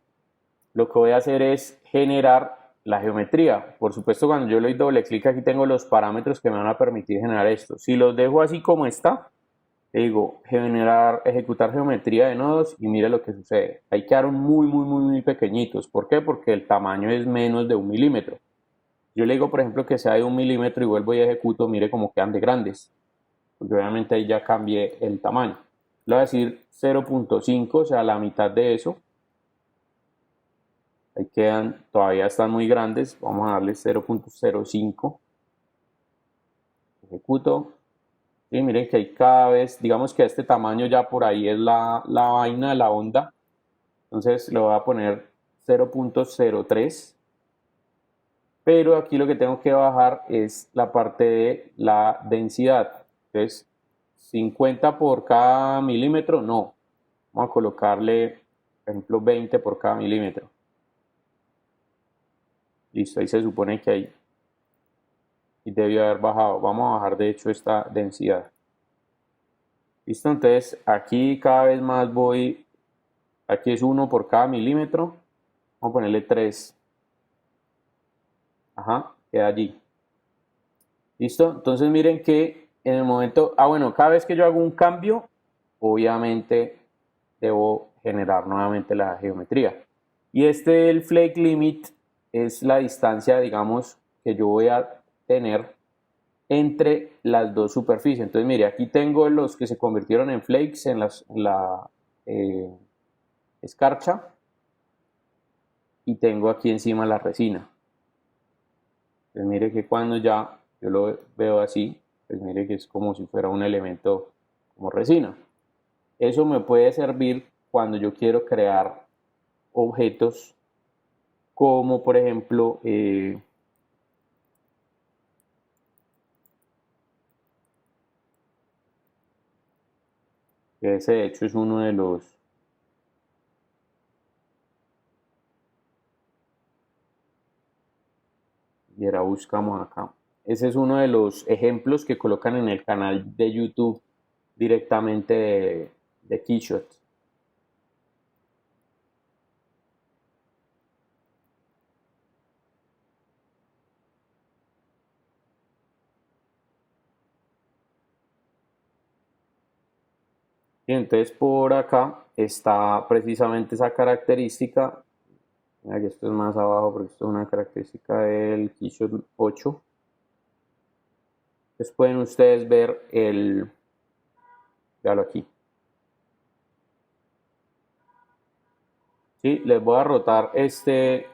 lo que voy a hacer es generar la geometría. Por supuesto, cuando yo le doy doble clic aquí tengo los parámetros que me van a permitir generar esto. Si los dejo así como está, le digo ejecutar geometría de nodos y mire lo que sucede. Ahí quedaron muy pequeñitos. ¿Por qué? Porque el tamaño es menos de 1 milímetro. Yo le digo, por ejemplo, que sea de 1 milímetro y vuelvo y ejecuto, mire cómo quedan de grandes. Porque obviamente ahí ya cambié el tamaño. Le voy a decir 0.5, o sea, la mitad de eso. Ahí quedan, todavía están muy grandes. Vamos a darle 0.05. Ejecuto. Y miren que hay cada vez, digamos que este tamaño ya por ahí es la vaina, la onda. Entonces le voy a poner 0.03. Pero aquí lo que tengo que bajar es la parte de la densidad. Entonces, 50 por cada milímetro, no. Vamos a colocarle, por ejemplo, 20 por cada milímetro. Listo, ahí se supone que ahí debió haber bajado. Vamos a bajar de hecho esta densidad. Listo, entonces aquí cada vez más voy, aquí es 1 por cada milímetro. Vamos a ponerle 3. Ajá, queda allí. Listo, entonces miren que en el momento, bueno, cada vez que yo hago un cambio, obviamente debo generar nuevamente la geometría. Y el flake limit es la distancia, digamos, que yo voy a tener entre las dos superficies. Entonces, mire, aquí tengo los que se convirtieron en flakes en la eh, escarcha y tengo aquí encima la resina. Entonces, mire que cuando ya yo lo veo así, pues mire que es como si fuera un elemento como resina. Eso me puede servir cuando yo quiero crear objetos como por ejemplo ese de hecho es uno de los, y ahora buscamos acá, ese es uno de los ejemplos que colocan en el canal de YouTube directamente de Keyshot. Y entonces por acá está precisamente esa característica. Aquí esto es más abajo porque esto es una característica del Keyshot 8. Entonces pueden ustedes ver véalo aquí. ¿sí? Les voy a rotar este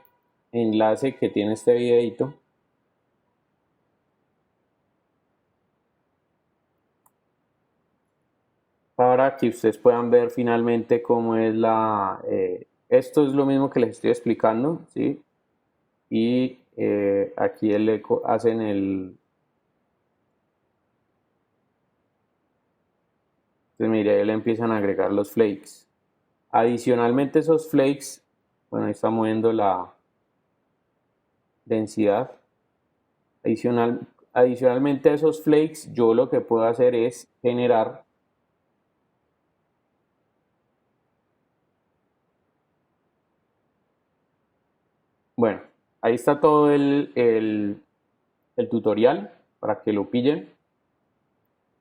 enlace que tiene este videito. Para que ustedes puedan ver finalmente cómo es esto es lo mismo que les estoy explicando, ¿sí? Y aquí hacen entonces mire, le empiezan a agregar los flakes. Adicionalmente esos flakes, bueno, ahí está moviendo la densidad. Adicionalmente a esos flakes, yo lo que puedo hacer es generar bueno, ahí está todo el tutorial para que lo pillen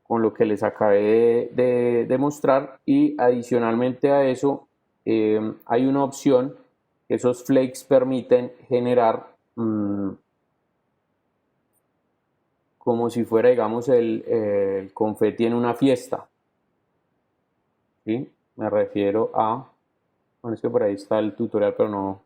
con lo que les acabé de mostrar y adicionalmente a eso hay una opción que esos flakes permiten generar como si fuera digamos el confeti en una fiesta, ¿sí? Me refiero a, bueno es que por ahí está el tutorial pero no,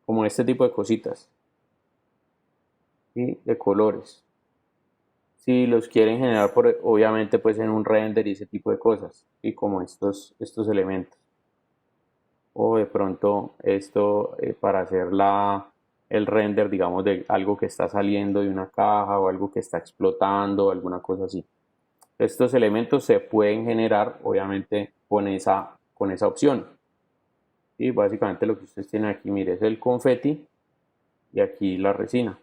como este tipo de cositas, ¿sí? De colores. Si los quieren generar obviamente pues en un render y ese tipo de cosas y como estos elementos o de pronto esto para hacer el render digamos de algo que está saliendo de una caja o algo que está explotando o alguna cosa así. Estos elementos se pueden generar obviamente con esa opción y básicamente lo que ustedes tienen aquí mire es el confeti y aquí la resina.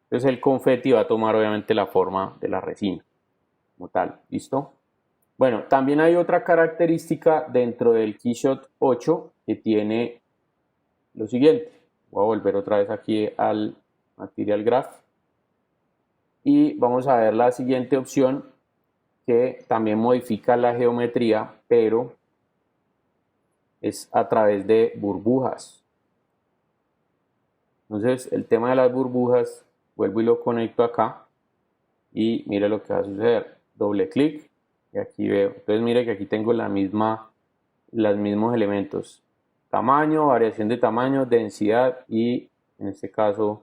Entonces el confeti va a tomar obviamente la forma de la resina como tal, ¿listo? Bueno, también hay otra característica dentro del Keyshot 8 que tiene lo siguiente. Voy a volver otra vez aquí al Material Graph y vamos a ver la siguiente opción que también modifica la geometría, pero es a través de burbujas. Entonces, el tema de las burbujas, vuelvo y lo conecto acá y mire lo que va a suceder. Doble clic y aquí veo. Entonces, mire que aquí tengo los mismos elementos. Tamaño, variación de tamaño, densidad y en este caso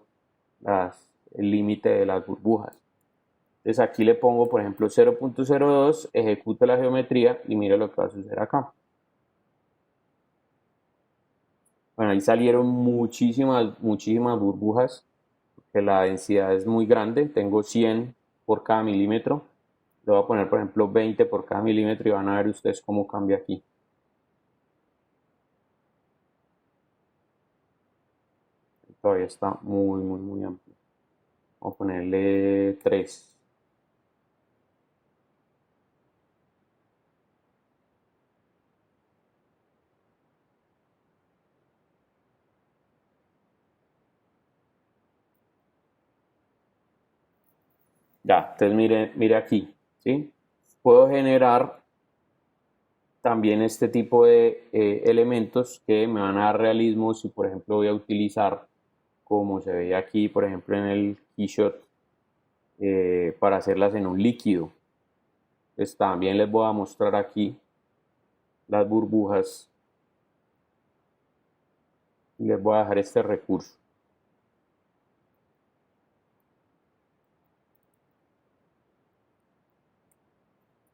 el límite de las burbujas. Entonces aquí le pongo por ejemplo 0.02, ejecuto la geometría y mire lo que va a suceder acá. Bueno, ahí salieron muchísimas burbujas, que la densidad es muy grande, tengo 100 por cada milímetro. Le voy a poner por ejemplo 20 por cada milímetro y van a ver ustedes cómo cambia aquí. Todavía está muy amplio. Vamos a ponerle 3. Ya, entonces mire aquí, ¿sí? Puedo generar también este tipo de elementos que me van a dar realismo si por ejemplo voy a utilizar como se ve aquí por ejemplo en el Keyshot para hacerlas en un líquido. Pues también les voy a mostrar aquí las burbujas y les voy a dejar este recurso.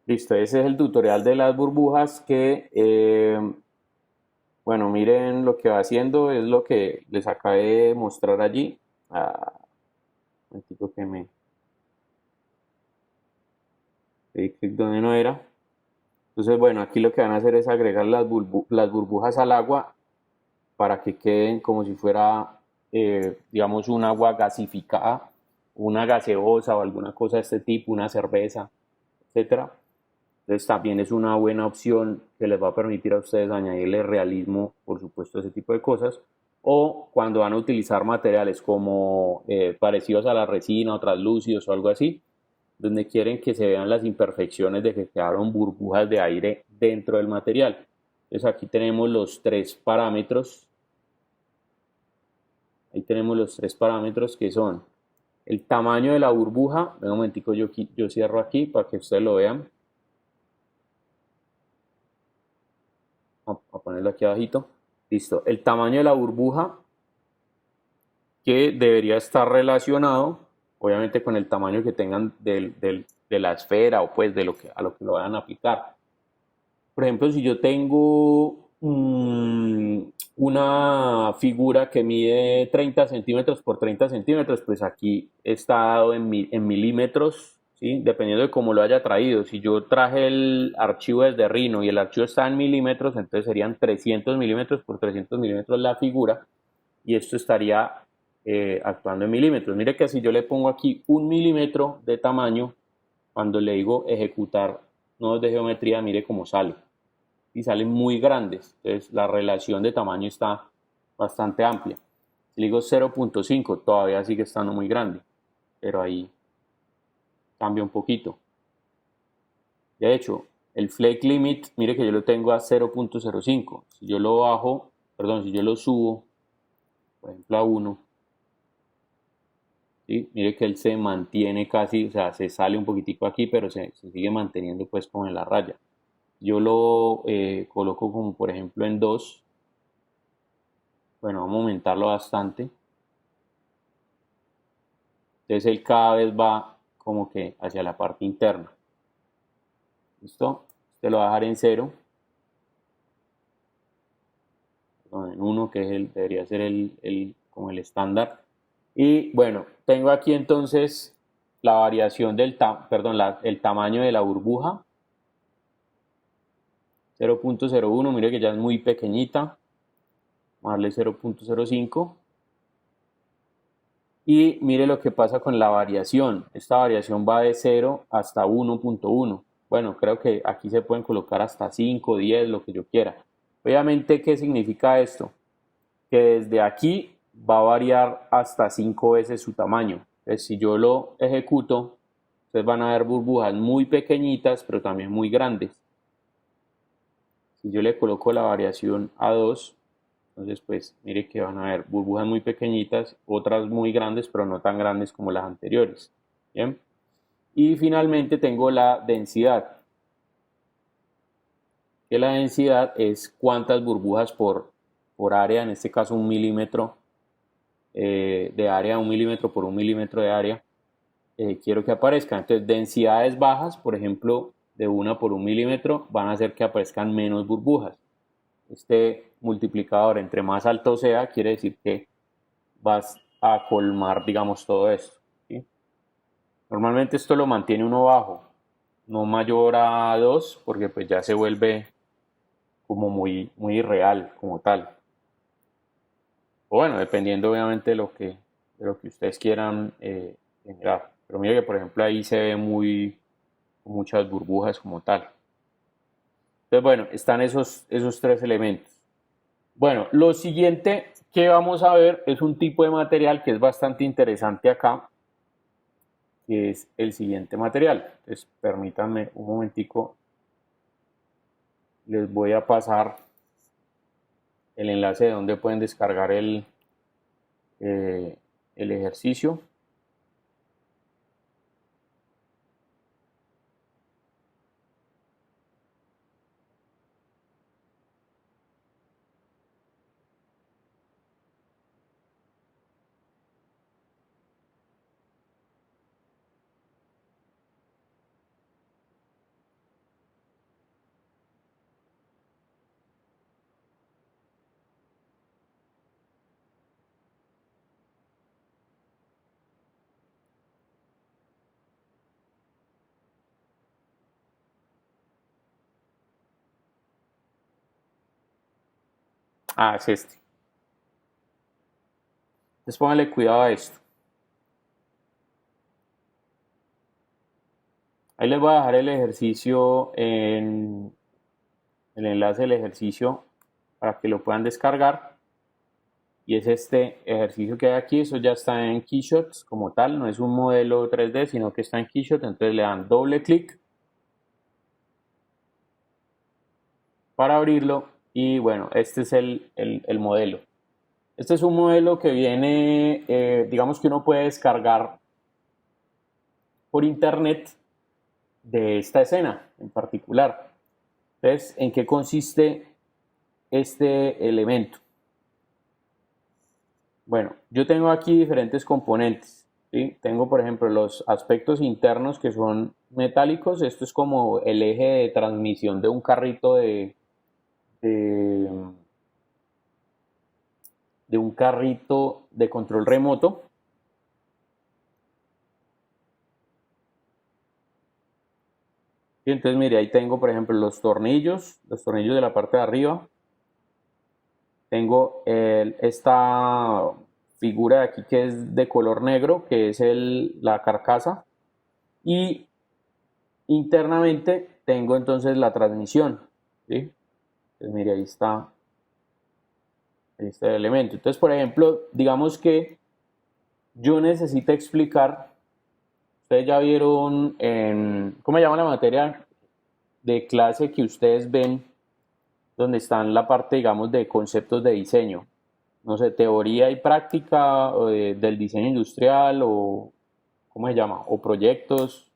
Listo, ese es el tutorial de las burbujas que, bueno, miren lo que va haciendo, es lo que les acabé de mostrar allí. Un momentito que me di clic donde no era. Entonces, bueno, aquí lo que van a hacer es agregar las burbujas al agua para que queden como si fuera, digamos, un agua gasificada, una gaseosa o alguna cosa de este tipo, una cerveza, etcétera. Entonces también es una buena opción que les va a permitir a ustedes añadirle realismo, por supuesto, a ese tipo de cosas. O cuando van a utilizar materiales como parecidos a la resina o translúcidos o algo así, donde quieren que se vean las imperfecciones de que quedaron burbujas de aire dentro del material. Entonces aquí tenemos los tres parámetros. Ahí tenemos los tres parámetros que son el tamaño de la burbuja. Un momentico, yo cierro aquí para que ustedes lo vean. Vamos a ponerlo aquí abajito. Listo. El tamaño de la burbuja, que debería estar relacionado, obviamente, con el tamaño que tengan de la esfera o pues a lo que lo vayan a aplicar. Por ejemplo, si yo tengo una figura que mide 30 centímetros por 30 centímetros, pues aquí está dado en milímetros, ¿sí? Dependiendo de cómo lo haya traído. Si yo traje el archivo desde Rhino y el archivo está en milímetros, entonces serían 300 milímetros por 300 milímetros la figura, y esto estaría actuando en milímetros. Mire que si yo le pongo aquí 1 milímetro de tamaño, cuando le digo ejecutar nodos de geometría, mire cómo sale. Y salen muy grandes. Entonces la relación de tamaño está bastante amplia. Si le digo 0.5, todavía sigue estando muy grande, pero ahí cambia un poquito. De hecho, el flake limit, mire que yo lo tengo a 0.05. Si yo lo bajo, perdón, si yo lo subo, por ejemplo a 1, ¿sí? Mire que él se mantiene casi, o sea, se sale un poquitico aquí, pero se sigue manteniendo pues como en la raya. Yo lo coloco como por ejemplo en 2. Bueno, vamos a aumentarlo bastante. Entonces él cada vez va como que hacia la parte interna. ¿Listo? Este lo va a dejar en 0. Perdón, en 1, que es debería ser como el estándar. Y bueno, tengo aquí entonces la variación el tamaño de la burbuja. 0.01, mire que ya es muy pequeñita. Vamos a darle 0.05. Y mire lo que pasa con la variación. Esta variación va de 0 hasta 1.1. Bueno, creo que aquí se pueden colocar hasta 5, 10, lo que yo quiera. Obviamente, ¿qué significa esto? Que desde aquí va a variar hasta 5 veces su tamaño. Entonces, si yo lo ejecuto, ustedes van a ver burbujas muy pequeñitas, pero también muy grandes. Si yo le coloco la variación a 2, entonces pues mire que van a ver burbujas muy pequeñitas, otras muy grandes, pero no tan grandes como las anteriores. Bien. Y finalmente tengo la densidad, que la densidad es cuántas burbujas por área, en este caso 1 milímetro de área, 1 milímetro por 1 milímetro de área, quiero que aparezcan. Entonces densidades bajas, por ejemplo, de 1 por 1 milímetro, van a hacer que aparezcan menos burbujas. Este multiplicador, entre más alto sea, quiere decir que vas a colmar, digamos, todo esto, ¿sí? Normalmente esto lo mantiene uno bajo, no mayor a 2, porque pues ya se vuelve como muy irreal como tal. O bueno, dependiendo obviamente de lo que ustedes quieran generar. Pero mire que por ejemplo ahí se ve muchas burbujas como tal. Entonces bueno, están esos tres elementos. Bueno, lo siguiente que vamos a ver es un tipo de material que es bastante interesante acá, que es el siguiente material. Entonces, permítanme un momentico, les voy a pasar el enlace de donde pueden descargar el ejercicio. Ah, es este. Entonces pónganle cuidado a esto. Ahí les voy a dejar el ejercicio el enlace del ejercicio para que lo puedan descargar. y es este ejercicio que hay aquí. Eso ya está en Keyshot como tal, no es un modelo 3D, sino que está en Keyshot. Entonces le dan doble clic para abrirlo y bueno, este es el modelo. Este es un modelo que viene, digamos que uno puede descargar por internet de esta escena en particular. Entonces, ¿en qué consiste este elemento? Bueno, yo tengo aquí diferentes componentes, ¿sí? Tengo, por ejemplo, los aspectos internos que son metálicos. Esto es como el eje de transmisión de un carrito de, de un carrito de control remoto. Y entonces, mire, ahí tengo, por ejemplo, los tornillos de la parte de arriba. Tengo esta figura de aquí que es de color negro, que es la carcasa. Y internamente tengo entonces la transmisión, ¿sí? Entonces, mire, ahí está el elemento. Entonces, por ejemplo, digamos que yo necesito explicar, ustedes ya vieron ¿cómo se llama la materia de clase que ustedes ven, donde están la parte, digamos, de conceptos de diseño? No sé, teoría y práctica del diseño industrial o, ¿cómo se llama? O proyectos.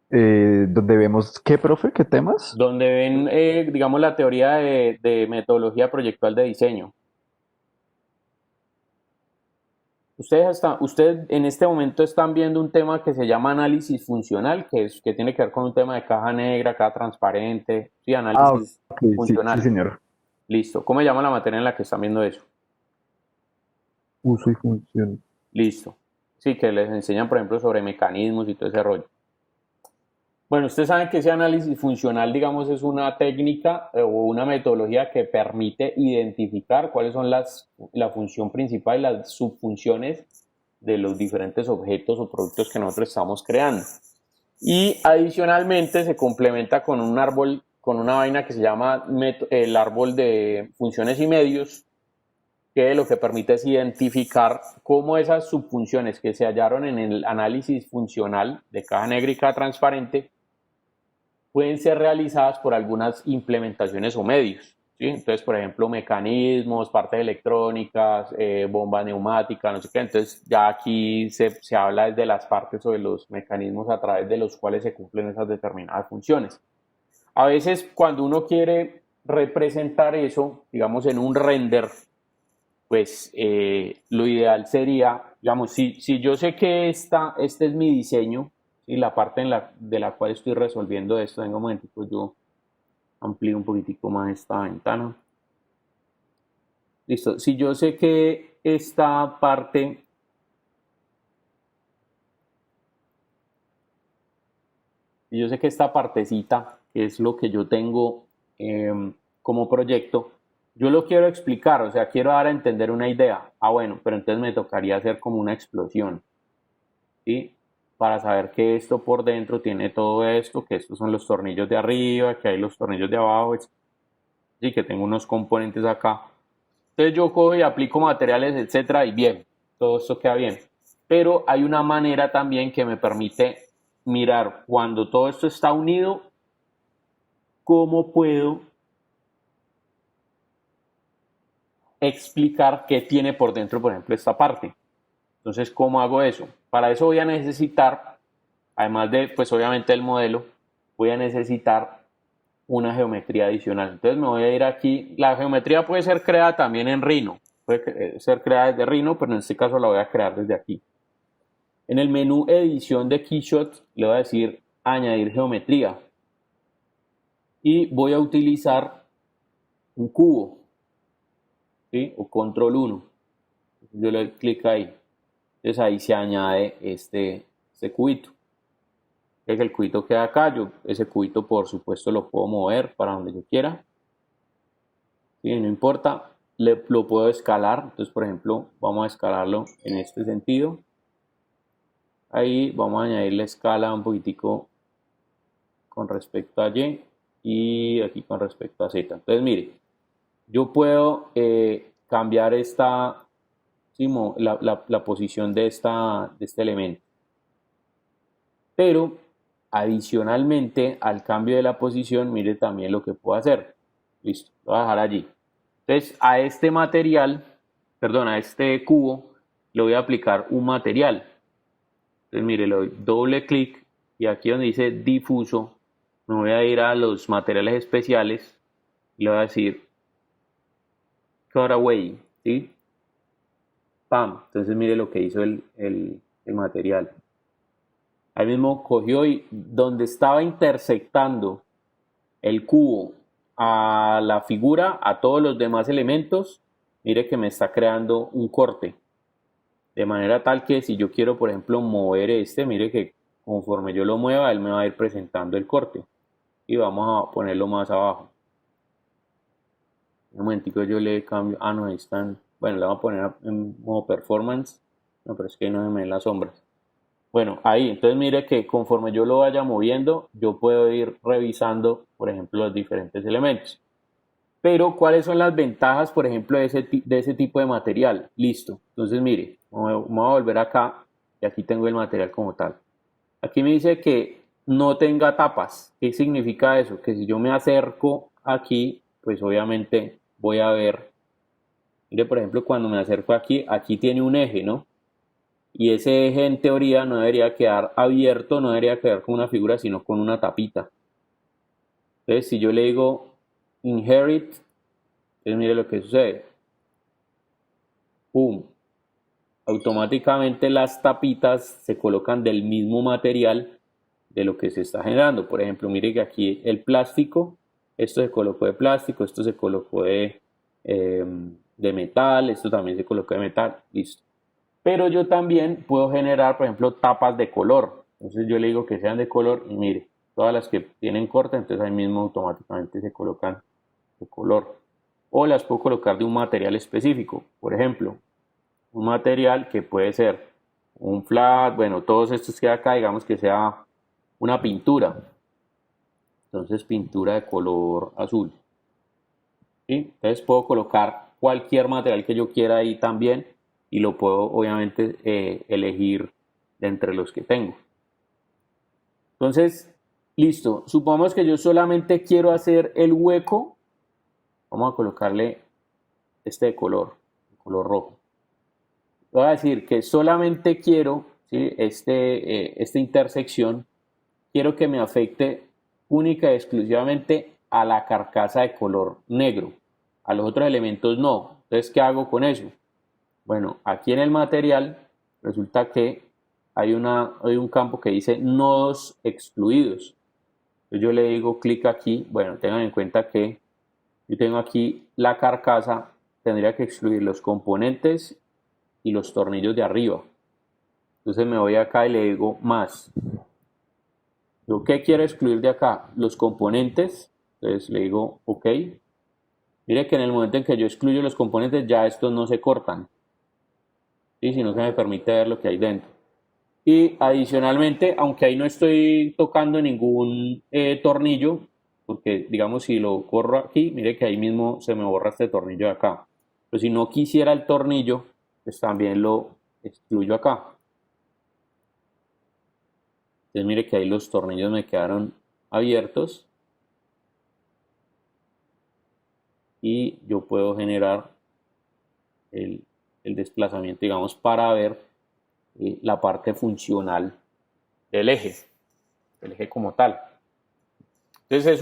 Donde vemos qué, profe, qué temas. Donde ven, digamos, la teoría de metodología proyectual de diseño. Ustedes en este momento están viendo un tema que se llama análisis funcional, que tiene que ver con un tema de caja negra, caja transparente, sí, Ah, análisis ok, sí, sí, funcional. señor. Listo. ¿Cómo se llama la materia en la que están viendo eso? Uso y función. Listo. Sí, que les enseñan, por ejemplo, sobre mecanismos y todo ese rollo. Bueno, ustedes saben que ese análisis funcional, digamos, es una técnica o una metodología que permite identificar cuáles son la función principal y las subfunciones de los diferentes objetos o productos que nosotros estamos creando. Y adicionalmente se complementa con un árbol, con una vaina que se llama el árbol de funciones y medios, que lo que permite es identificar cómo esas subfunciones que se hallaron en el análisis funcional de caja negra y caja transparente pueden ser realizadas por algunas implementaciones o medios. ¿Sí? Entonces, por ejemplo, mecanismos, partes electrónicas, bomba neumática, no sé qué. Entonces, ya aquí se habla desde las partes o de los mecanismos a través de los cuales se cumplen esas determinadas funciones. A veces, cuando uno quiere representar eso, digamos, en un render, pues lo ideal sería, digamos, si yo sé que este es mi diseño y la parte de la cual estoy resolviendo esto, venga un momentico, yo amplío un poquitico más esta ventana. Listo, si yo sé que esta parte, si yo sé que esta partecita, que es lo que yo tengo como proyecto, yo lo quiero explicar, o sea, quiero dar a entender una idea. Ah, bueno, pero entonces me tocaría hacer como una explosión. ¿Sí? Para saber que esto por dentro tiene todo esto, que estos son los tornillos de arriba, que hay los tornillos de abajo, y que tengo unos componentes acá. Entonces yo cojo y aplico materiales, etcétera, y bien, todo esto queda bien. Pero hay una manera también que me permite mirar cuando todo esto está unido, cómo puedo explicar qué tiene por dentro, por ejemplo, esta parte. Entonces, ¿cómo hago eso? Para eso voy a necesitar, además de, pues obviamente el modelo, voy a necesitar una geometría adicional. Entonces me voy a ir aquí. La geometría puede ser creada también en Rhino. Puede ser creada desde Rhino, pero en este caso la voy a crear desde aquí. En el menú edición de Keyshot le voy a decir añadir geometría. Y voy a utilizar un cubo, ¿sí? O control 1. Yo le doy clic ahí. Entonces ahí se añade este cubito. Es el cubito queda acá. Yo ese cubito por supuesto lo puedo mover para donde yo quiera. ¿Sí? No importa. Lo puedo escalar. Entonces, por ejemplo, vamos a escalarlo en este sentido. ahí vamos a añadir la escala un poquitico con respecto a Y y aquí con respecto a Z. Entonces, mire, yo puedo cambiar esta, sí, la posición de este elemento. Pero adicionalmente al cambio de la posición, mire también lo que puedo hacer. Listo, lo voy a dejar allí. Entonces, a este material, perdón, a este cubo, le voy a aplicar un material. Entonces, mire, le doy doble clic y aquí donde dice difuso, me voy a ir a los materiales especiales y le voy a decir cut away, ¿sí? Pam. Entonces, mire lo que hizo el material. Ahí mismo cogió y donde estaba intersectando el cubo a la figura, a todos los demás elementos, mire que me está creando un corte. De manera tal que si yo quiero, por ejemplo, mover este, mire que conforme yo lo mueva, él me va a ir presentando el corte. Y vamos a ponerlo más abajo. Un momentico yo le cambio. Ah, no, ahí están. Bueno, le vamos a poner en modo performance. No, pero es que no se me ven las sombras. Bueno, ahí, entonces mire que conforme yo lo vaya moviendo, yo puedo ir revisando, por ejemplo, los diferentes elementos. Pero, ¿cuáles son las ventajas, por ejemplo, de ese tipo de material? Listo. Entonces, mire, me voy a volver acá y aquí tengo el material como tal. Aquí me dice que no tenga tapas. ¿Qué significa eso? Que si yo me acerco aquí, pues obviamente voy a ver. Mire, por ejemplo, cuando me acerco aquí, aquí tiene un eje, ¿no? Y ese eje en teoría no debería quedar abierto, no debería quedar con una figura, sino con una tapita. Entonces, si yo le digo inherit, entonces mire lo que sucede. ¡Pum! Automáticamente las tapitas se colocan del mismo material de lo que se está generando. Por ejemplo, mire que aquí el plástico, esto se colocó de plástico, esto se colocó de metal, esto también se colocó de metal, listo. Pero yo también puedo generar, por ejemplo, tapas de color. Entonces yo le digo que sean de color y mire, todas las que tienen corte, entonces ahí mismo automáticamente se colocan de color. O las puedo colocar de un material específico. Por ejemplo, un material que puede ser un flat, bueno, todos estos que hay acá, digamos que sea una pintura. Entonces pintura de color azul. ¿Sí? Entonces puedo colocar cualquier material que yo quiera ahí también y lo puedo obviamente elegir de entre los que tengo. Entonces, listo. Supongamos que yo solamente quiero hacer el hueco. Vamos a colocarle este de color rojo. Voy a decir que solamente quiero, ¿sí? Esta intersección, quiero que me afecte única y exclusivamente a la carcasa de color negro. A los otros elementos no. Entonces, ¿qué hago con eso? Bueno, aquí en el material resulta que hay un campo que dice nodos excluidos. Entonces yo le digo clic aquí. Bueno, tengan en cuenta que yo tengo aquí la carcasa, tendría que excluir los componentes y los tornillos de arriba. Entonces me voy acá y le digo más. ¿Yo qué quiero excluir de acá? Los componentes. Entonces le digo OK. Mire que en el momento en que yo excluyo los componentes ya estos no se cortan. ¿Sí? Sino que me permite ver lo que hay dentro. Y adicionalmente, aunque ahí no estoy tocando ningún tornillo, porque digamos si lo corro aquí, mire que ahí mismo se me borra este tornillo de acá. Pero si no quisiera el tornillo, pues también lo excluyo acá. Entonces mire que ahí los tornillos me quedaron abiertos. Y yo puedo generar el desplazamiento, digamos, para ver la parte funcional del eje como tal. Entonces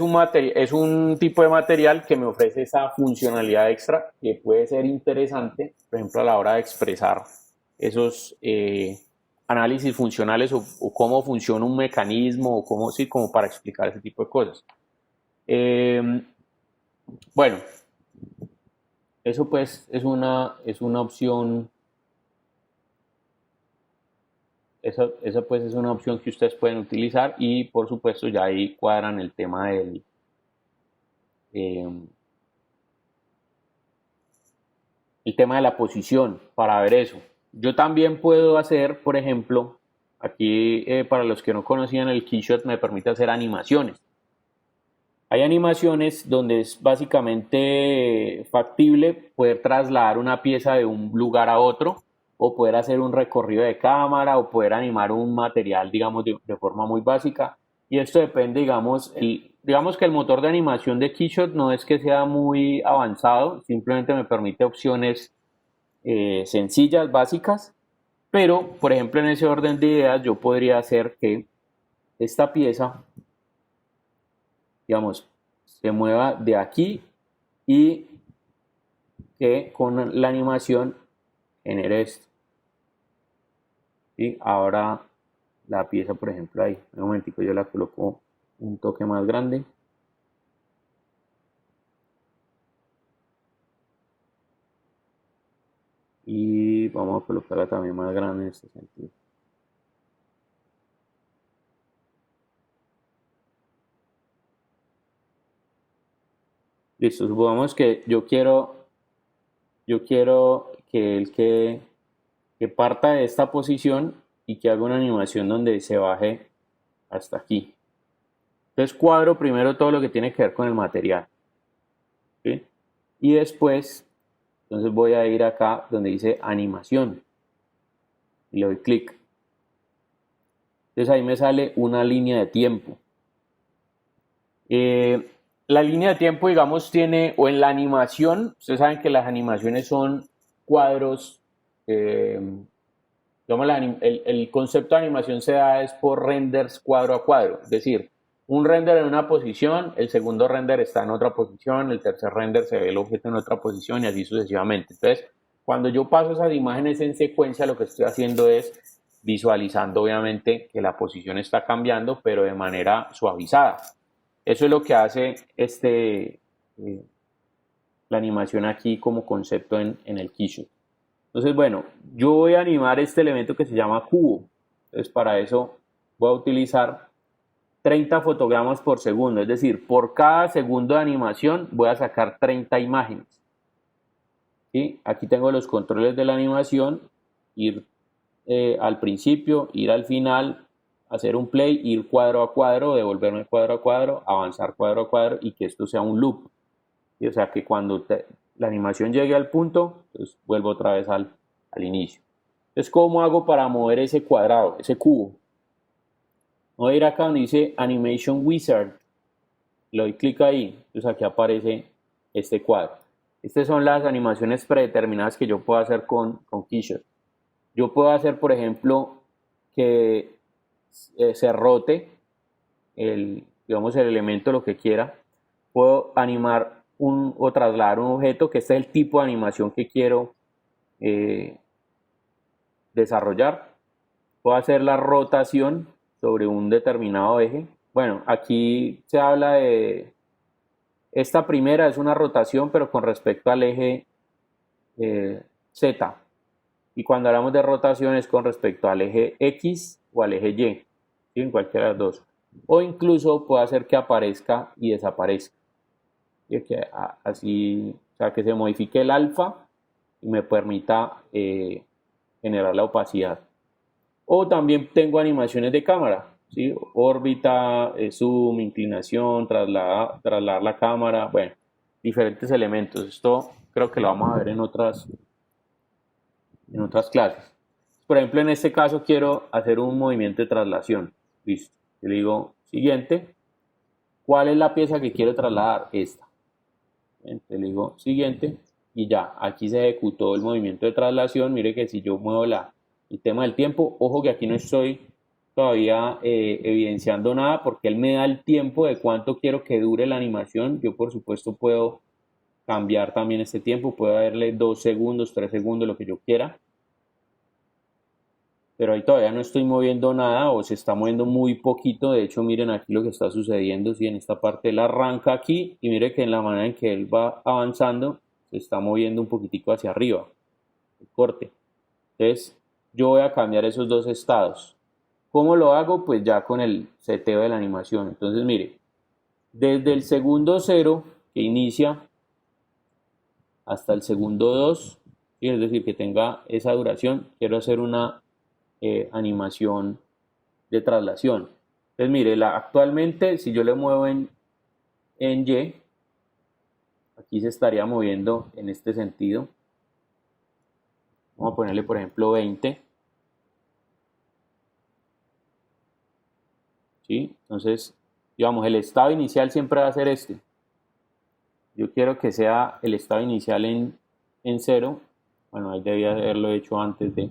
es un tipo de material que me ofrece esa funcionalidad extra que puede ser interesante, por ejemplo, a la hora de expresar esos análisis funcionales o cómo funciona un mecanismo o cómo, sí, como para explicar ese tipo de cosas. Bueno, eso pues es una opción. Esa pues es una opción que ustedes pueden utilizar y por supuesto ya ahí cuadran el tema eh, el tema de la posición para ver eso. Yo también puedo hacer, por ejemplo, Aquí, para los que no conocían el Keyshot, me permite hacer animaciones. Hay animaciones donde es básicamente factible poder trasladar una pieza de un lugar a otro, o poder hacer un recorrido de cámara, o poder animar un material, digamos, de forma muy básica. Y esto depende, digamos que el motor de animación de Keyshot no es que sea muy avanzado, simplemente me permite opciones sencillas, básicas, pero, por ejemplo, en ese orden de ideas, yo podría hacer que esta pieza, digamos, se mueva de aquí y que con la animación genere esto. ¿Sí? Ahora la pieza, por ejemplo, ahí, un momentico, yo la coloco un toque más grande. Y vamos a colocarla también más grande en este sentido. Listo, supongamos que yo quiero que parta de esta posición y que haga una animación donde se baje hasta aquí. Entonces cuadro primero todo lo que tiene que ver con el material, ¿sí? Y después, entonces voy a ir acá donde dice animación y le doy clic. Entonces ahí me sale una línea de tiempo. La línea de tiempo, digamos, tiene, o en la animación, ustedes saben que las animaciones son cuadros, eh, digamos, el concepto de animación se da es por renders cuadro a cuadro, es decir, un render en una posición, el segundo render está en otra posición, el tercer render se ve el objeto en otra posición y así sucesivamente. Entonces, cuando yo paso esas imágenes en secuencia, lo que estoy haciendo es visualizando, obviamente, que la posición está cambiando, pero de manera suavizada. Eso es lo que hace la animación aquí como concepto en el Keyshot. Entonces, bueno, yo voy a animar este elemento que se llama cubo. Entonces, para eso voy a utilizar 30 fotogramas por segundo. Es decir, por cada segundo de animación voy a sacar 30 imágenes. ¿Sí? Aquí tengo los controles de la animación. Ir al principio, ir al final, hacer un play, ir cuadro a cuadro, devolverme cuadro a cuadro, avanzar cuadro a cuadro y que esto sea un loop. ¿Sí? O sea que cuando la animación llegue al punto, pues vuelvo otra vez al inicio. Entonces, ¿cómo hago para mover ese cuadrado, ese cubo? Voy a ir acá donde dice Animation Wizard. Le doy clic ahí. Entonces aquí aparece este cuadro. Estas son las animaciones predeterminadas que yo puedo hacer con Keyshot. Yo puedo hacer, por ejemplo, que se rote digamos, el elemento, lo que quiera. Puedo animar o trasladar un objeto, que este es el tipo de animación que quiero desarrollar. Puedo hacer la rotación sobre un determinado eje. Bueno, aquí se habla de... Esta primera es una rotación, pero con respecto al eje Z. Y cuando hablamos de rotación es con respecto al eje X o al eje Y, ¿sí? En cualquiera de las dos. O incluso puedo hacer que aparezca y desaparezca. Y que, así, o sea, que se modifique el alfa y me permita generar la opacidad. O también tengo animaciones de cámara, ¿sí? Órbita, zoom, inclinación, trasladar la cámara, bueno, diferentes elementos. Esto creo que lo vamos a ver en otras clases. Por ejemplo, en este caso quiero hacer un movimiento de traslación. Listo. Yo le digo siguiente. ¿Cuál es la pieza que quiero trasladar? Esta. Entonces le digo siguiente y ya, aquí se ejecutó el movimiento de traslación. Mire que si yo muevo el tema del tiempo, ojo que aquí no estoy todavía evidenciando nada porque él me da el tiempo de cuánto quiero que dure la animación. Yo por supuesto puedo cambiar también este tiempo, puedo darle 2 segundos, 3 segundos, lo que yo quiera. Pero ahí todavía no estoy moviendo nada o se está moviendo muy poquito. De hecho, miren aquí lo que está sucediendo, ¿sí? En esta parte él arranca aquí y mire que en la manera en que él va avanzando se está moviendo un poquitico hacia arriba, el corte. Entonces yo voy a cambiar esos dos estados. ¿Cómo lo hago? Pues ya con el seteo de la animación. Entonces mire, desde el segundo 0 que inicia hasta el segundo 2, ¿sí? Es decir, que tenga esa duración, quiero hacer una animación de traslación. Entonces mire, actualmente si yo le muevo en Y, aquí se estaría moviendo en este sentido. Vamos a ponerle por ejemplo 20. ¿Sí? Entonces, digamos, el estado inicial siempre va a ser este. Yo quiero que sea el estado inicial en 0. Bueno, ahí debía haberlo hecho antes de.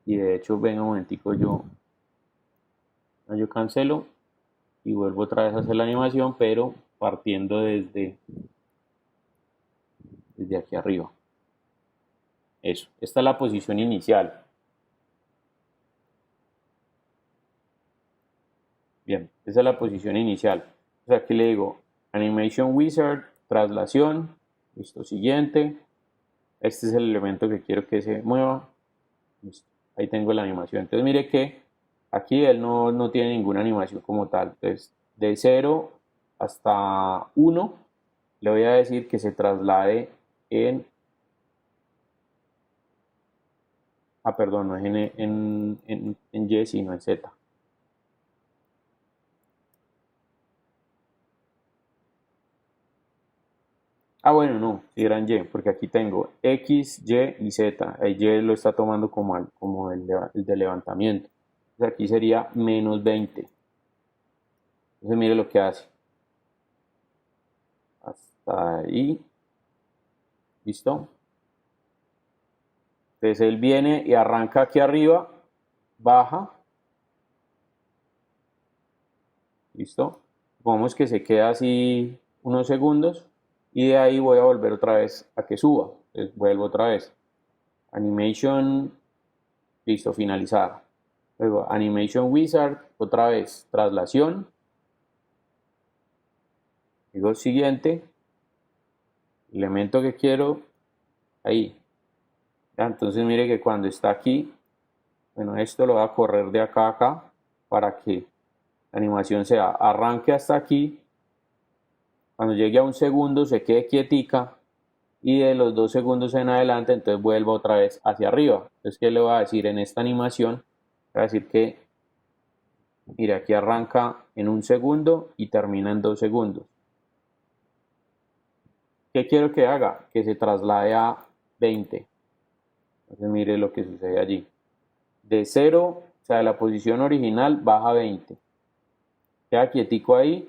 Y de hecho, venga un momentico, yo cancelo y vuelvo otra vez a hacer la animación, pero partiendo desde aquí arriba. Eso, esta es la posición inicial. Bien, esa es la posición inicial. Entonces aquí le digo Animation Wizard, traslación, listo, siguiente. Este es el elemento que quiero que se mueva. Listo, ahí tengo la animación. Entonces mire que aquí él no tiene ninguna animación como tal. Entonces de 0 hasta 1 le voy a decir que se traslade en... perdón, no es en Y, sino en Z. Bueno, no, si era en Y, porque aquí tengo X, Y y Z. El Y lo está tomando como el de levantamiento. Entonces aquí sería menos 20. Entonces mire lo que hace. Hasta ahí. ¿Listo? Entonces él viene y arranca aquí arriba, baja. ¿Listo? Supongamos que se queda así unos segundos y de ahí voy a volver otra vez a que suba. Entonces vuelvo otra vez. Animation, listo, finalizar. Luego Animation Wizard, otra vez, traslación. Digo siguiente, elemento que quiero, ahí. ¿Ya? Entonces mire que cuando está aquí, bueno, esto lo voy a correr de acá a acá para que la animación sea arranque hasta aquí, cuando llegue a un segundo se quede quietica y de los 2 segundos en adelante entonces vuelvo otra vez hacia arriba. Entonces, ¿qué le voy a decir en esta animación? Le voy a decir que, mire, aquí arranca en 1 segundo y termina en 2 segundos. ¿Qué quiero que haga? Que se traslade a 20. Entonces mire lo que sucede allí. De 0, o sea, de la posición original, baja 20. Queda quietico ahí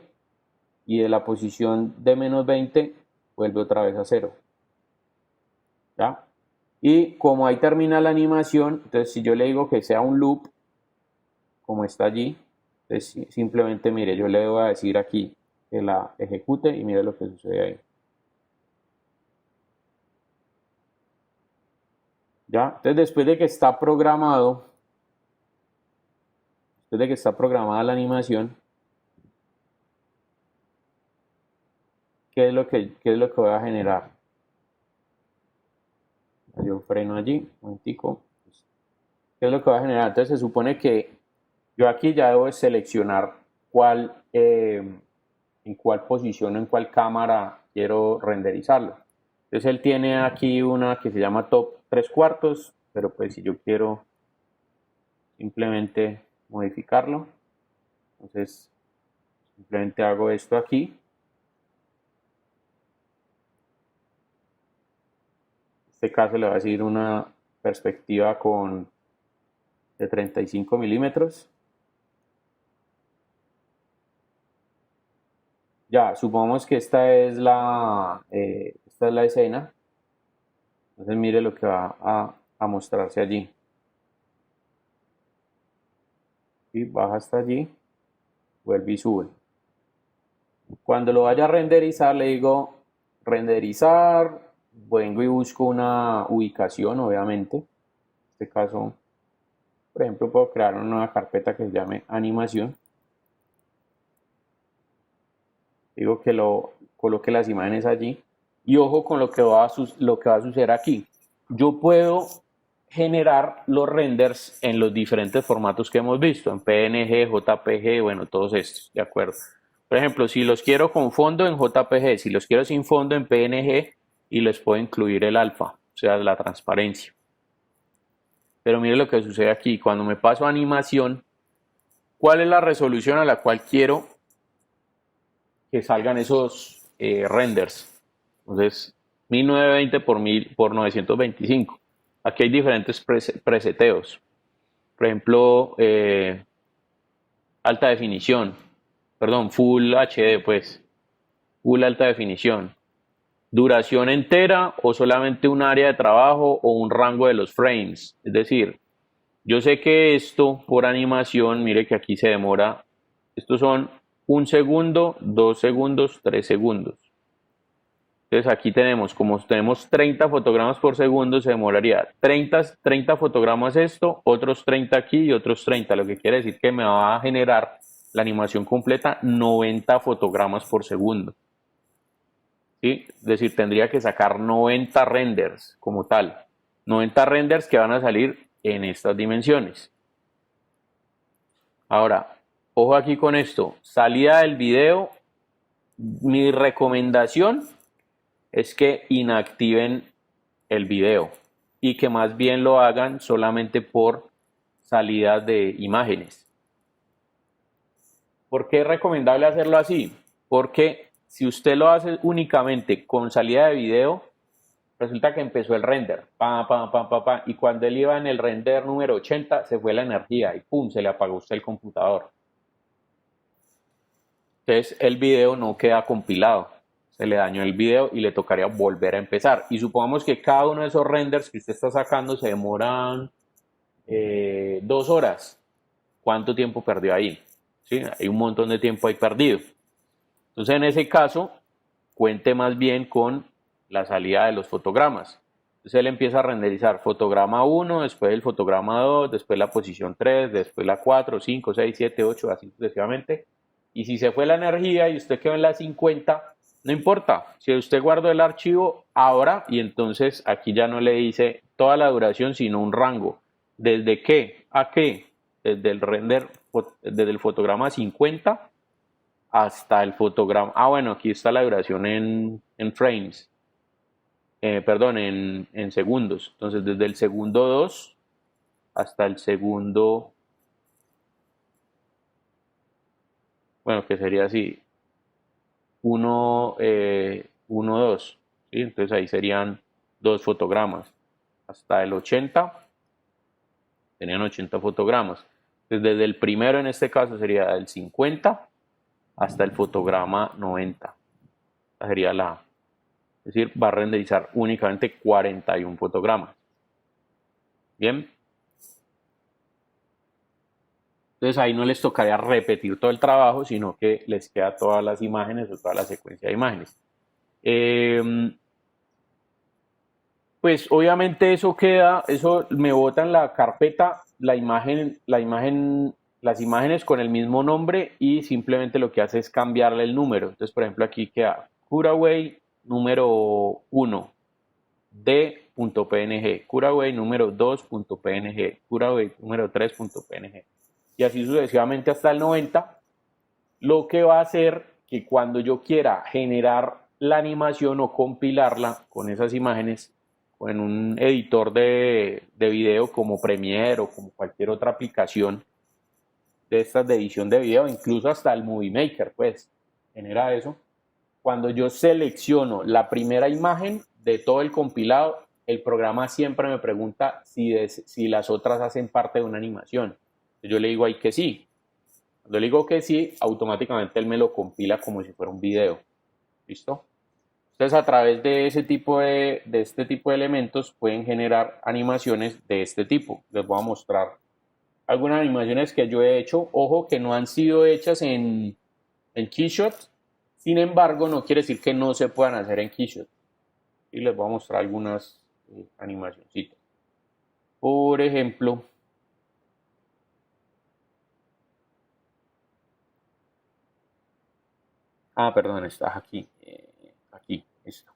y de la posición de menos 20 vuelve otra vez a 0. ¿Ya? Y como ahí termina la animación, entonces si yo le digo que sea un loop, como está allí, entonces simplemente mire, yo le voy a decir aquí que la ejecute y mire lo que sucede ahí. ¿Ya? Entonces después de que está programado, después de que está programada la animación, ¿qué es lo que voy a generar? Yo freno allí, un momentico. ¿Qué es lo que voy a generar? Entonces se supone que yo aquí ya debo seleccionar en cuál posición, en cuál cámara quiero renderizarlo. Entonces él tiene aquí una que se llama top 3/4, pero pues si yo quiero simplemente modificarlo, entonces simplemente hago esto aquí. En este caso le voy a decir una perspectiva de 35 milímetros. Ya, supongamos que esta es la escena. Entonces mire lo que va a mostrarse allí. Y baja hasta allí, vuelve y sube. Cuando lo vaya a renderizar, le digo renderizar, vengo y busco una ubicación, obviamente. En este caso, por ejemplo, puedo crear una nueva carpeta que se llame animación. Digo que lo coloque las imágenes allí. Y ojo con lo que va a suceder aquí. Yo puedo generar los renders en los diferentes formatos que hemos visto, en PNG, JPG, bueno, todos estos, ¿de acuerdo? Por ejemplo, si los quiero con fondo en JPG, si los quiero sin fondo en PNG y les puedo incluir el alfa, o sea, la transparencia. Pero mire lo que sucede aquí. Cuando me paso a animación, ¿cuál es la resolución a la cual quiero que salgan esos renders? Entonces, 1920 por 925. Aquí hay diferentes preseteos. Por ejemplo, alta definición. Perdón, Full HD, pues. Full alta definición. Duración entera o solamente un área de trabajo o un rango de los frames. Es decir, yo sé que esto por animación, mire que aquí se demora, estos son 1 segundo, 2 segundos, 3 segundos. Entonces aquí tenemos, como tenemos 30 fotogramas por segundo, se demoraría 30 fotogramas esto, otros 30 aquí y otros 30, lo que quiere decir que me va a generar la animación completa 90 fotogramas por segundo. ¿Sí? Es decir, tendría que sacar 90 renders como tal. 90 renders que van a salir en estas dimensiones. Ahora, ojo aquí con esto. Salida del video, mi recomendación es que inactiven el video y que más bien lo hagan solamente por salidas de imágenes. ¿Por qué es recomendable hacerlo así? Porque si usted lo hace únicamente con salida de video, resulta que empezó el render, y cuando él iba en el render número 80, se fue la energía y pum, se le apagó a usted el computador. Entonces el video no queda compilado, se le dañó el video y le tocaría volver a empezar. Y supongamos que cada uno de esos renders que usted está sacando se demoran 2 horas. ¿Cuánto tiempo perdió ahí? ¿Sí? Hay un montón de tiempo ahí perdido. Entonces en ese caso, cuente más bien con la salida de los fotogramas. Entonces él empieza a renderizar fotograma 1, después el fotograma 2, después la posición 3, después la 4, 5, 6, 7, 8, así sucesivamente. Y si se fue la energía y usted quedó en la 50, no importa. Si usted guardó el archivo ahora, y entonces aquí ya no le dice toda la duración, sino un rango. ¿Desde qué a qué? Desde el render, desde el fotograma 50 hasta el fotograma. Ah, bueno, aquí está la duración en frames. Perdón, en segundos. Entonces, desde el segundo 2 hasta el segundo, bueno, que sería así, 1, 2. ¿Sí? Entonces ahí serían 2 fotogramas. Hasta el 80, tenían 80 fotogramas. Entonces, desde el primero en este caso sería el 50 hasta el fotograma 90. Esa sería la. Es decir, va a renderizar únicamente 41 fotogramas. Bien. Entonces ahí no les tocaría repetir todo el trabajo, sino que les queda todas las imágenes o toda la secuencia de imágenes. Pues obviamente eso queda, eso me bota en la carpeta las imágenes con el mismo nombre y simplemente lo que hace es cambiarle el número. Entonces, por ejemplo, aquí queda Kuraway número 1 d.png, Kuraway número 2.png, Kuraway número 3.png y así sucesivamente hasta el 90, lo que va a hacer que cuando yo quiera generar la animación o compilarla con esas imágenes o en un editor de video como Premiere o como cualquier otra aplicación de estas de edición de video, incluso hasta el Movie Maker, pues genera eso. Cuando yo selecciono la primera imagen de todo el compilado, el programa siempre me pregunta si las otras hacen parte de una animación. Yo le digo ahí que sí. Cuando le digo que sí, automáticamente él me lo compila como si fuera un video. ¿Listo? Entonces, a través de este tipo de elementos pueden generar animaciones de este tipo. Les voy a mostrar algunas animaciones que yo he hecho. Ojo, que no han sido hechas en Keyshot. Sin embargo, no quiere decir que no se puedan hacer en Keyshot. Y les voy a mostrar algunas animacioncitas. Por ejemplo, perdón, está aquí. Aquí, esta.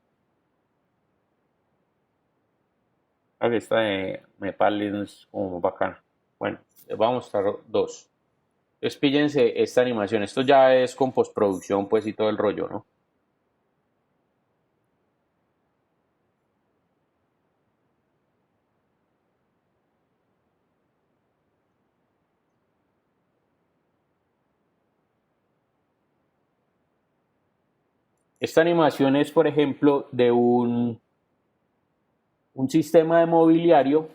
Esta de Nepal es como bacana. Bueno, les voy a mostrar dos. Entonces, píllense esta animación. Esto ya es con postproducción, pues, y todo el rollo, ¿no? Esta animación es, por ejemplo, de un sistema de mobiliario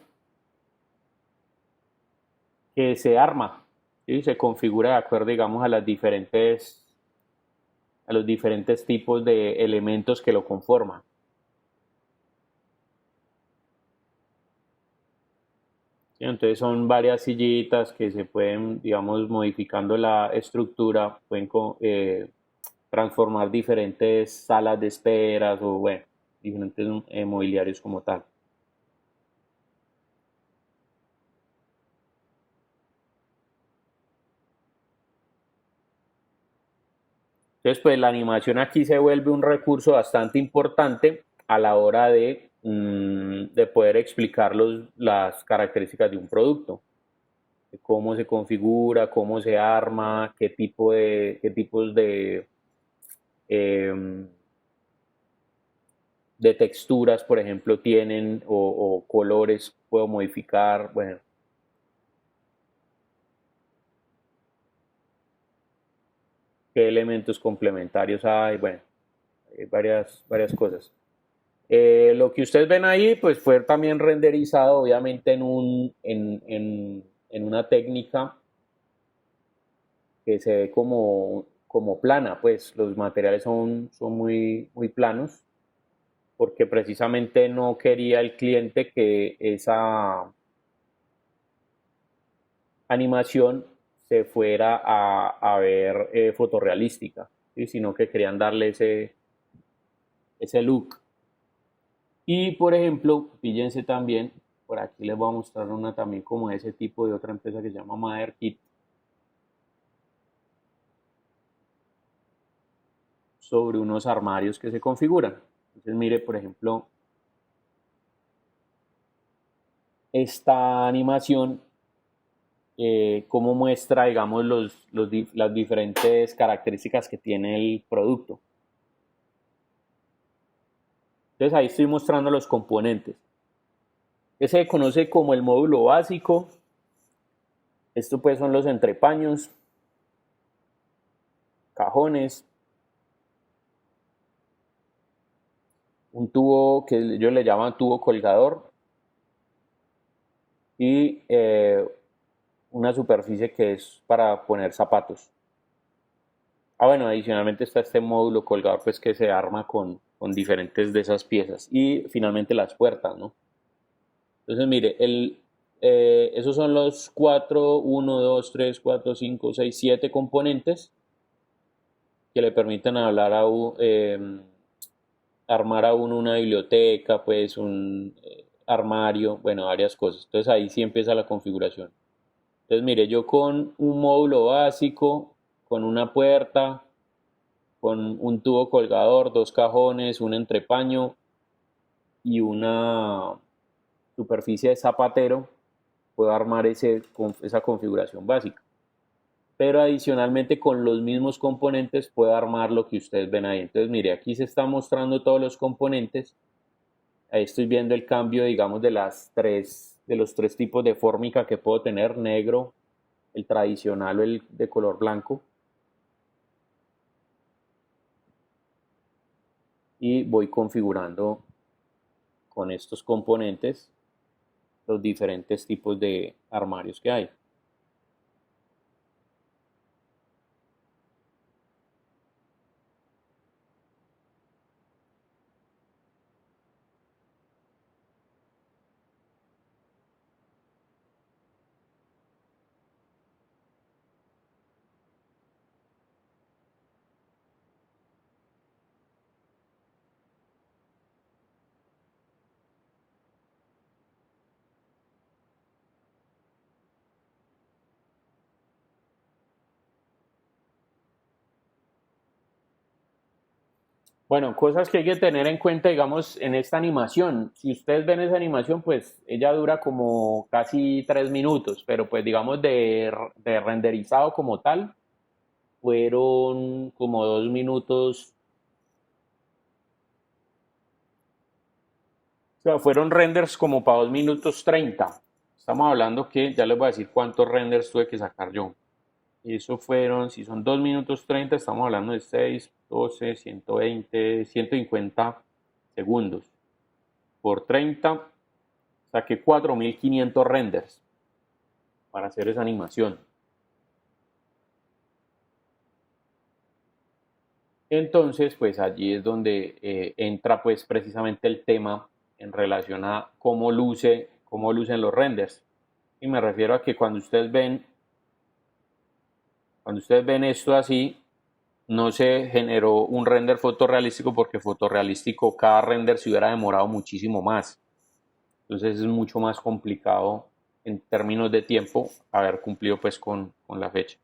que se arma, ¿sí? Se configura de acuerdo, digamos, a los diferentes tipos de elementos que lo conforman. ¿Sí? Entonces son varias sillitas que se pueden, digamos, modificando la estructura, pueden transformar diferentes salas de esperas o, bueno, diferentes mobiliarios como tal. Entonces, pues la animación aquí se vuelve un recurso bastante importante a la hora de poder explicar las características de un producto, de cómo se configura, cómo se arma, qué tipos em, de texturas, por ejemplo, tienen o colores puedo modificar, bueno, qué elementos complementarios hay, bueno, hay varias cosas. Lo que ustedes ven ahí, pues fue también renderizado, obviamente, en una técnica que se ve como plana, pues los materiales son muy planos, porque precisamente no quería el cliente que esa animación se fuera a ver fotorrealística, ¿sí? Sino que querían darle ese look. Y por ejemplo, fíjense también, por aquí les voy a mostrar una también como ese tipo de otra empresa que se llama MotherKit, sobre unos armarios que se configuran. Entonces mire, por ejemplo, esta animación, cómo muestra, digamos, las diferentes características que tiene el producto. Entonces ahí estoy mostrando los componentes. Ese se conoce como el módulo básico. Esto pues son los entrepaños, cajones, un tubo que ellos le llaman tubo colgador y una superficie que es para poner zapatos. Bueno, adicionalmente está este módulo colgador pues que se arma con diferentes de esas piezas y finalmente las puertas, ¿no? Entonces mire, esos son los 4, 1, 2, 3, 4, 5, 6, 7 componentes que le permiten armar a uno una biblioteca, pues un armario, bueno, varias cosas. Entonces ahí sí empieza la configuración. Entonces mire, yo con un módulo básico, con una puerta, con un tubo colgador, dos cajones, un entrepaño y una superficie de zapatero, puedo armar esa configuración básica. Pero adicionalmente con los mismos componentes puedo armar lo que ustedes ven ahí. Entonces mire, aquí se están mostrando todos los componentes. Ahí estoy viendo el cambio, digamos, de los tres tipos de fórmica que puedo tener: negro, el tradicional o el de color blanco. Y voy configurando con estos componentes los diferentes tipos de armarios que hay. Bueno, cosas que hay que tener en cuenta, digamos, en esta animación. Si ustedes ven esa animación, pues ella dura como casi 3 minutos, pero pues digamos de renderizado como tal, fueron como 2 minutos, o sea, fueron renders como para 2 minutos 30. Estamos hablando que ya les voy a decir cuántos renders tuve que sacar yo. Y eso fueron, si son 2 minutos 30, estamos hablando de 6 12, 120, 150 segundos por 30, saqué 4500 renders para hacer esa animación. Entonces, pues allí es donde entra pues precisamente el tema en relación a cómo lucen los renders. Y me refiero a que cuando ustedes ven esto así, no se generó un render fotorrealístico porque fotorrealístico cada render se hubiera demorado muchísimo más. Entonces es mucho más complicado en términos de tiempo haber cumplido pues con la fecha.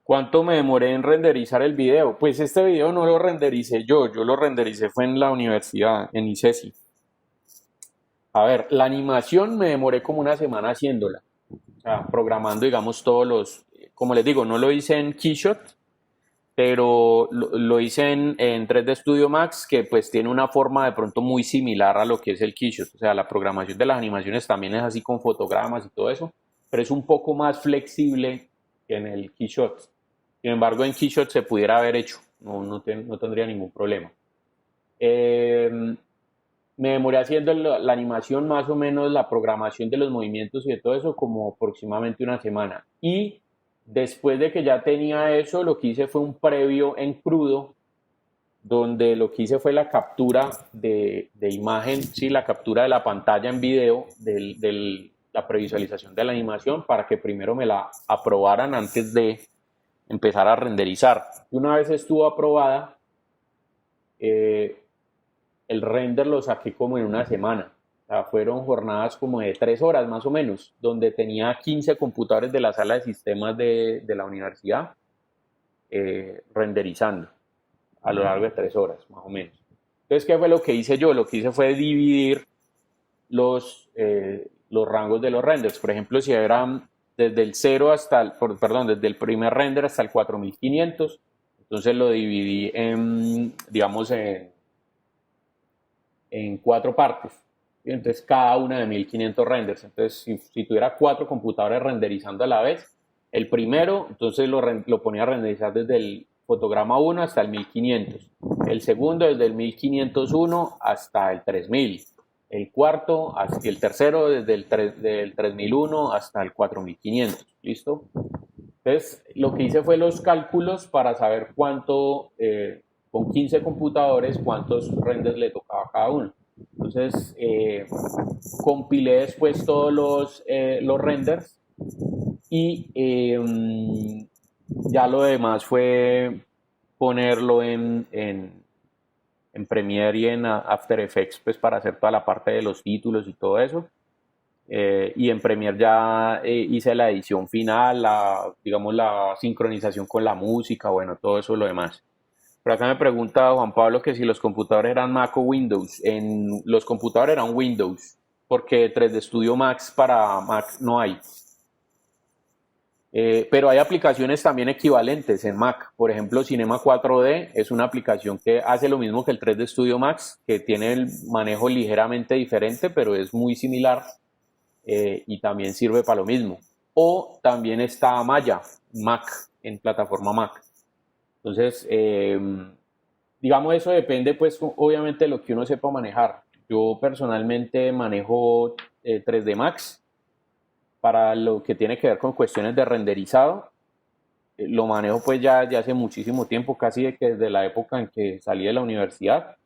¿Cuánto me demoré en renderizar el video? Pues este video no lo rendericé yo lo rendericé fue en la universidad, en ICESI. A ver, la animación me demoré como una semana haciéndola. O sea, programando, digamos, como les digo, no lo hice en Keyshot, pero lo hice en 3D Studio Max, que pues tiene una forma de pronto muy similar a lo que es el Keyshot. O sea, la programación de las animaciones también es así con fotogramas y todo eso, pero es un poco más flexible que en el Keyshot. Sin embargo, en Keyshot se pudiera haber hecho, no tendría ningún problema. Me demoré haciendo la animación, más o menos la programación de los movimientos y de todo eso, como aproximadamente una semana. Y después de que ya tenía eso, lo que hice fue un previo en crudo, donde lo que hice fue la captura de imagen, sí, la captura de la pantalla en video, la previsualización de la animación, para que primero me la aprobaran antes de empezar a renderizar. Una vez estuvo aprobada, el render lo saqué como en una semana. O sea, fueron jornadas como de 3 horas más o menos, donde tenía 15 computadores de la sala de sistemas de la universidad renderizando a lo largo de 3 horas más o menos. Entonces, ¿qué fue lo que hice yo? Lo que hice fue dividir los rangos de los renders. Por ejemplo, si eran desde el 0 desde el primer render hasta el 4500, entonces lo dividí digamos, en 4 partes. Entonces, cada una de 1500 renders. Entonces, si tuviera 4 computadores renderizando a la vez, el primero, entonces lo ponía a renderizar desde el fotograma 1 hasta el 1500. El segundo, desde el 1501 hasta el 3000. El cuarto y el tercero, desde del 3001 hasta el 4500. ¿Listo? Entonces, lo que hice fue los cálculos para saber cuánto, con 15 computadores, cuántos renders le tocaba a cada uno. Entonces, compilé después todos los renders y ya lo demás fue ponerlo en Premiere y en After Effects, pues para hacer toda la parte de los títulos y todo eso. Y en Premiere ya hice la edición final, digamos la sincronización con la música, bueno, todo eso lo demás. Por acá me pregunta Juan Pablo que si los computadores eran Mac o Windows. Los computadores eran Windows, porque 3D Studio Max para Mac no hay. Pero hay aplicaciones también equivalentes en Mac. Por ejemplo, Cinema 4D es una aplicación que hace lo mismo que el 3D Studio Max, que tiene el manejo ligeramente diferente, pero es muy similar y también sirve para lo mismo. O también está Maya, Mac, en plataforma Mac. Entonces, digamos, eso depende, pues, obviamente de lo que uno sepa manejar. Yo personalmente manejo 3D Max para lo que tiene que ver con cuestiones de renderizado. Lo manejo pues ya hace muchísimo tiempo, casi desde la época en que salí de la universidad.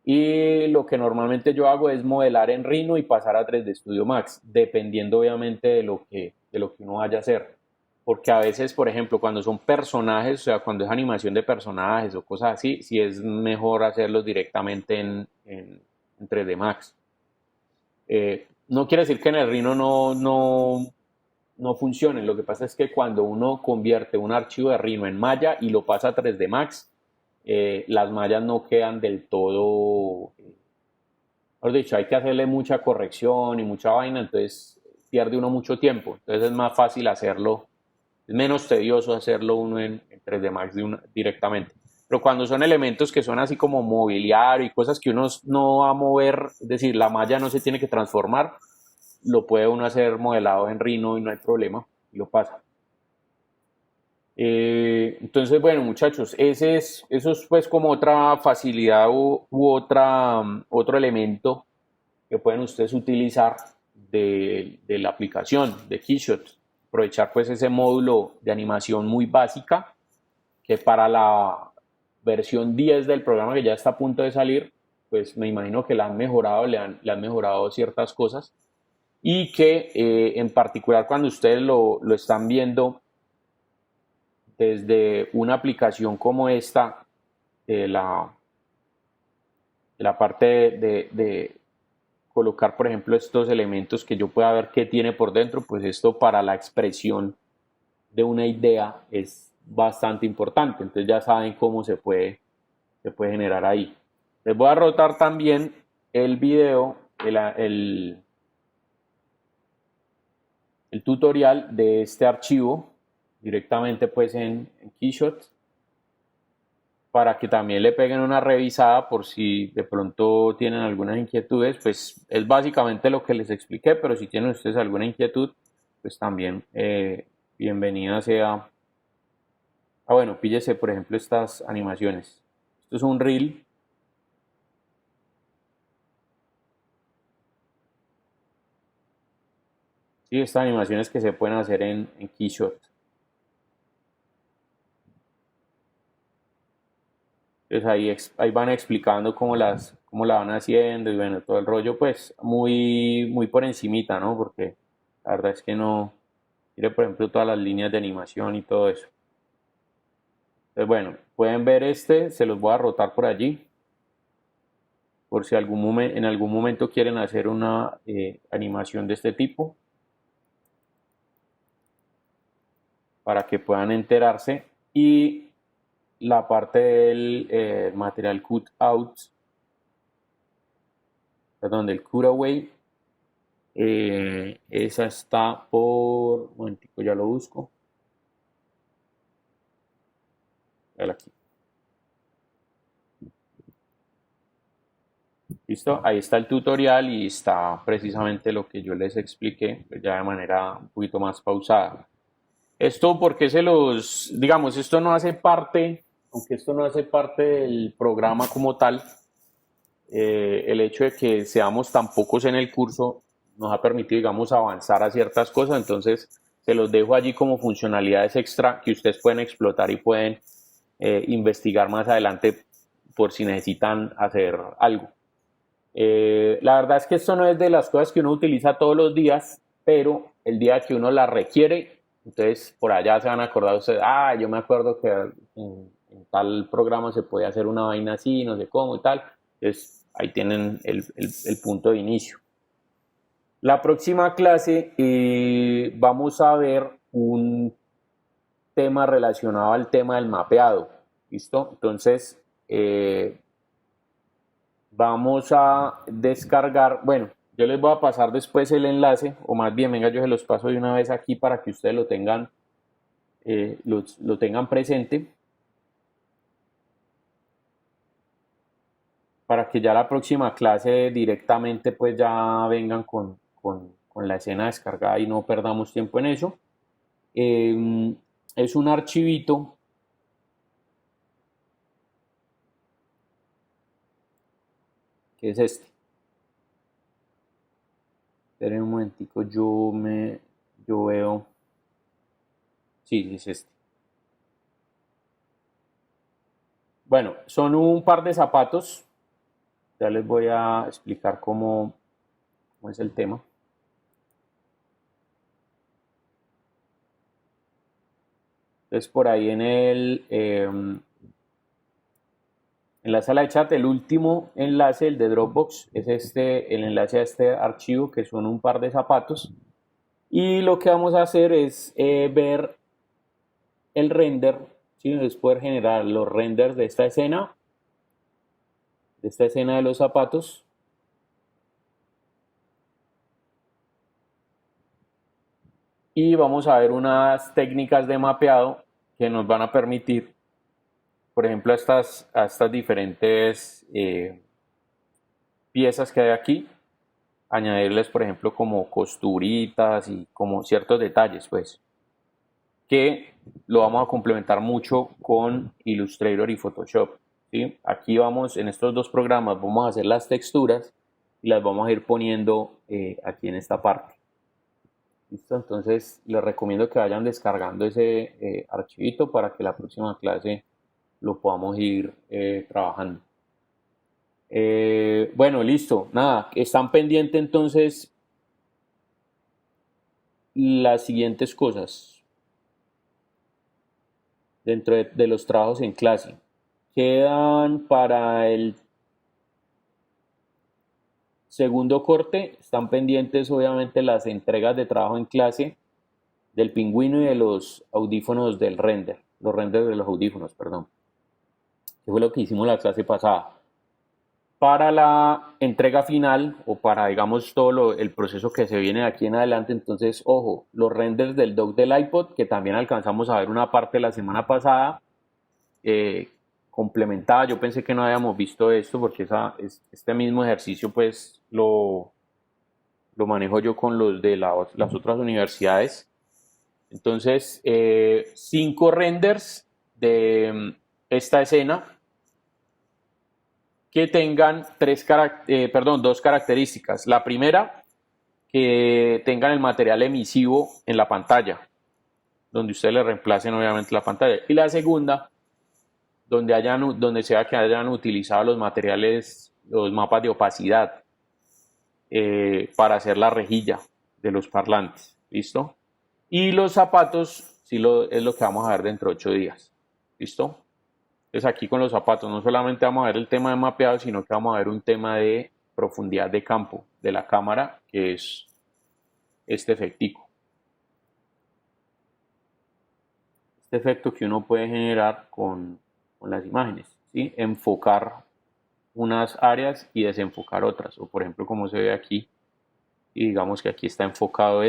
Y lo que normalmente yo hago es modelar en Rhino y pasar a 3D Studio Max, dependiendo obviamente de lo que uno vaya a hacer. Porque a veces, por ejemplo, cuando son personajes, o sea, cuando es animación de personajes o cosas así, sí es mejor hacerlos directamente en 3D Max. No quiere decir que en el Rhino no funcione. Lo que pasa es que cuando uno convierte un archivo de Rhino en Maya y lo pasa a 3D Max, las mallas no quedan del todo. Mejor dicho, hay que hacerle mucha corrección y mucha vaina, entonces pierde uno mucho tiempo. Entonces es más fácil hacerlo, es menos tedioso hacerlo uno en 3D Max directamente. Pero cuando son elementos que son así como mobiliario y cosas que uno no va a mover, es decir, la malla no se tiene que transformar, lo puede uno hacer modelado en Rhino y no hay problema, y lo pasa. Entonces, bueno, muchachos, eso es pues como otra facilidad u otra, otro elemento que pueden ustedes utilizar de la aplicación de Keyshot. Aprovechar pues ese módulo de animación muy básica que para la versión 10 del programa que ya está a punto de salir, pues me imagino que la han mejorado, le han mejorado ciertas cosas y que en particular cuando ustedes lo están viendo desde una aplicación como esta, de la parte de colocar, por ejemplo, estos elementos que yo pueda ver qué tiene por dentro, pues esto para la expresión de una idea es bastante importante. Entonces ya saben cómo se puede generar ahí. Les voy a rotar también el video, el tutorial de este archivo directamente pues en Keyshot para que también le peguen una revisada por si de pronto tienen algunas inquietudes. Pues es básicamente lo que les expliqué, pero si tienen ustedes alguna inquietud, pues también bienvenida sea. Ah, bueno, píllese por ejemplo estas animaciones. Esto es un reel. Sí, estas animaciones que se pueden hacer en Keyshot. Entonces ahí van explicando cómo la van haciendo y bueno, todo el rollo pues muy por encimita, ¿no? Porque la verdad es que no, mire por ejemplo todas las líneas de animación y todo eso. Entonces bueno, pueden ver este, se los voy a rotar por allí, por si en algún momento quieren hacer una animación de este tipo, para que puedan enterarse. Y la parte del material cutout, perdón, del cutaway, esa está por, un momentico, ya lo busco. Aquí. Listo, ahí está el tutorial y está precisamente lo que yo les expliqué, pues ya de manera un poquito más pausada. Esto porque digamos, esto no hace parte, aunque esto no hace parte del programa como tal, el hecho de que seamos tan pocos en el curso nos ha permitido, digamos, avanzar a ciertas cosas, entonces se los dejo allí como funcionalidades extra que ustedes pueden explotar y pueden investigar más adelante por si necesitan hacer algo. La verdad es que esto no es de las cosas que uno utiliza todos los días, pero el día que uno la requiere, entonces por allá se van a acordar ustedes, yo me acuerdo que en tal programa se puede hacer una vaina así, no sé cómo y tal. Entonces ahí tienen el punto de inicio. La próxima clase vamos a ver un tema relacionado al tema del mapeado. ¿Listo? Entonces, vamos a descargar, bueno, yo les voy a pasar después el enlace, o más bien, venga, yo se los paso de una vez aquí para que ustedes lo tengan, lo tengan presente, para que ya la próxima clase directamente pues ya vengan con la escena descargada y no perdamos tiempo en eso. Es un archivito que es este. Esperen un momentico, yo veo, sí, es este. Bueno, son un par de zapatos. Ya les voy a explicar cómo es el tema. Entonces, por ahí en la sala de chat, el último enlace, el de Dropbox, es el enlace a este archivo que son un par de zapatos. Y lo que vamos a hacer es ver el render, ¿sí? Es poder generar los renders de esta escena de los zapatos. Y vamos a ver unas técnicas de mapeado que nos van a permitir, por ejemplo, a estas diferentes piezas que hay aquí, añadirles, por ejemplo, como costuritas y como ciertos detalles, pues, que lo vamos a complementar mucho con Illustrator y Photoshop, ¿sí? Aquí vamos, en estos dos programas, vamos a hacer las texturas y las vamos a ir poniendo aquí en esta parte. ¿Listo? Entonces les recomiendo que vayan descargando ese archivito para que la próxima clase lo podamos ir trabajando. Bueno, listo, nada, están pendientes entonces las siguientes cosas dentro de los trabajos en clase. Quedan para el segundo corte, están pendientes obviamente las entregas de trabajo en clase del pingüino y de los audífonos del render, los renders de los audífonos, perdón. Que fue lo que hicimos la clase pasada. Para la entrega final o para, digamos, todo el proceso que se viene de aquí en adelante, entonces, ojo, los renders del dock del iPod, que también alcanzamos a ver una parte la semana pasada, complementada. Yo pensé que no habíamos visto esto porque este mismo ejercicio pues lo manejo yo con los de las otras universidades. Entonces, 5 renders de esta escena que tengan dos características. La primera, que tengan el material emisivo en la pantalla, donde ustedes le reemplacen obviamente la pantalla. Y la segunda, donde sea que hayan utilizado los materiales, los mapas de opacidad para hacer la rejilla de los parlantes. ¿Listo? Y los zapatos, es lo que vamos a ver dentro de 8 días. ¿Listo? Entonces aquí con los zapatos no solamente vamos a ver el tema de mapeado, sino que vamos a ver un tema de profundidad de campo de la cámara, que es este efectico. Este efecto que uno puede generar con las imágenes, ¿sí? Enfocar unas áreas y desenfocar otras, o por ejemplo como se ve aquí, y digamos que aquí está enfocado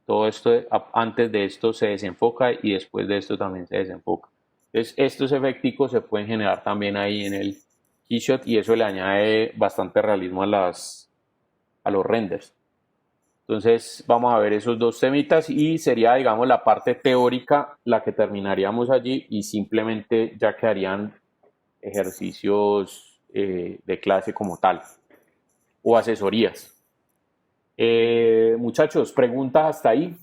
todo esto antes de esto se desenfoca y después de esto también se desenfoca. Entonces estos efecticos se pueden generar también ahí en el keyshot y eso le añade bastante realismo a los renders. Entonces vamos a ver esos dos temitas y sería, digamos, la parte teórica la que terminaríamos allí y simplemente ya quedarían ejercicios de clase como tal o asesorías. Muchachos, preguntas hasta ahí.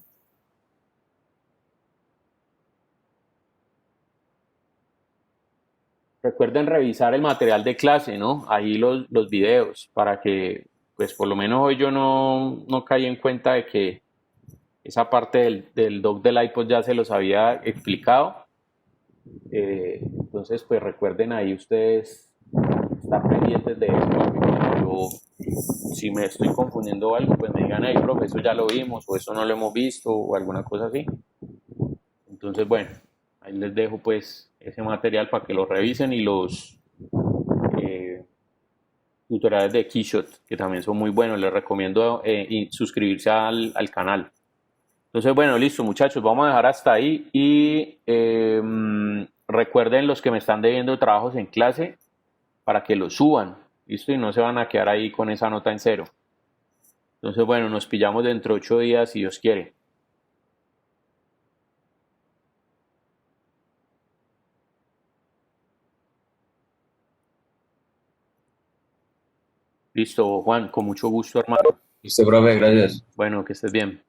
Recuerden revisar el material de clase, ¿no? Ahí los videos para que, pues por lo menos hoy yo no caí en cuenta de que esa parte del dock del iPod ya se los había explicado. Entonces, pues recuerden ahí ustedes estar pendientes de eso. Si me estoy confundiendo algo, pues me digan, hey, profe, eso ya lo vimos, o eso no lo hemos visto, o alguna cosa así. Entonces, bueno, ahí les dejo pues ese material para que lo revisen y los tutoriales de Keyshot, que también son muy buenos. Les recomiendo suscribirse al canal. Entonces, bueno, listo, muchachos, vamos a dejar hasta ahí y recuerden los que me están debiendo trabajos en clase para que los suban, listo, y no se van a quedar ahí con esa nota en cero. Entonces, bueno, nos pillamos dentro de 8 días si Dios quiere. Listo, Juan, con mucho gusto, hermano. Listo, profe, gracias. Bueno, que estés bien.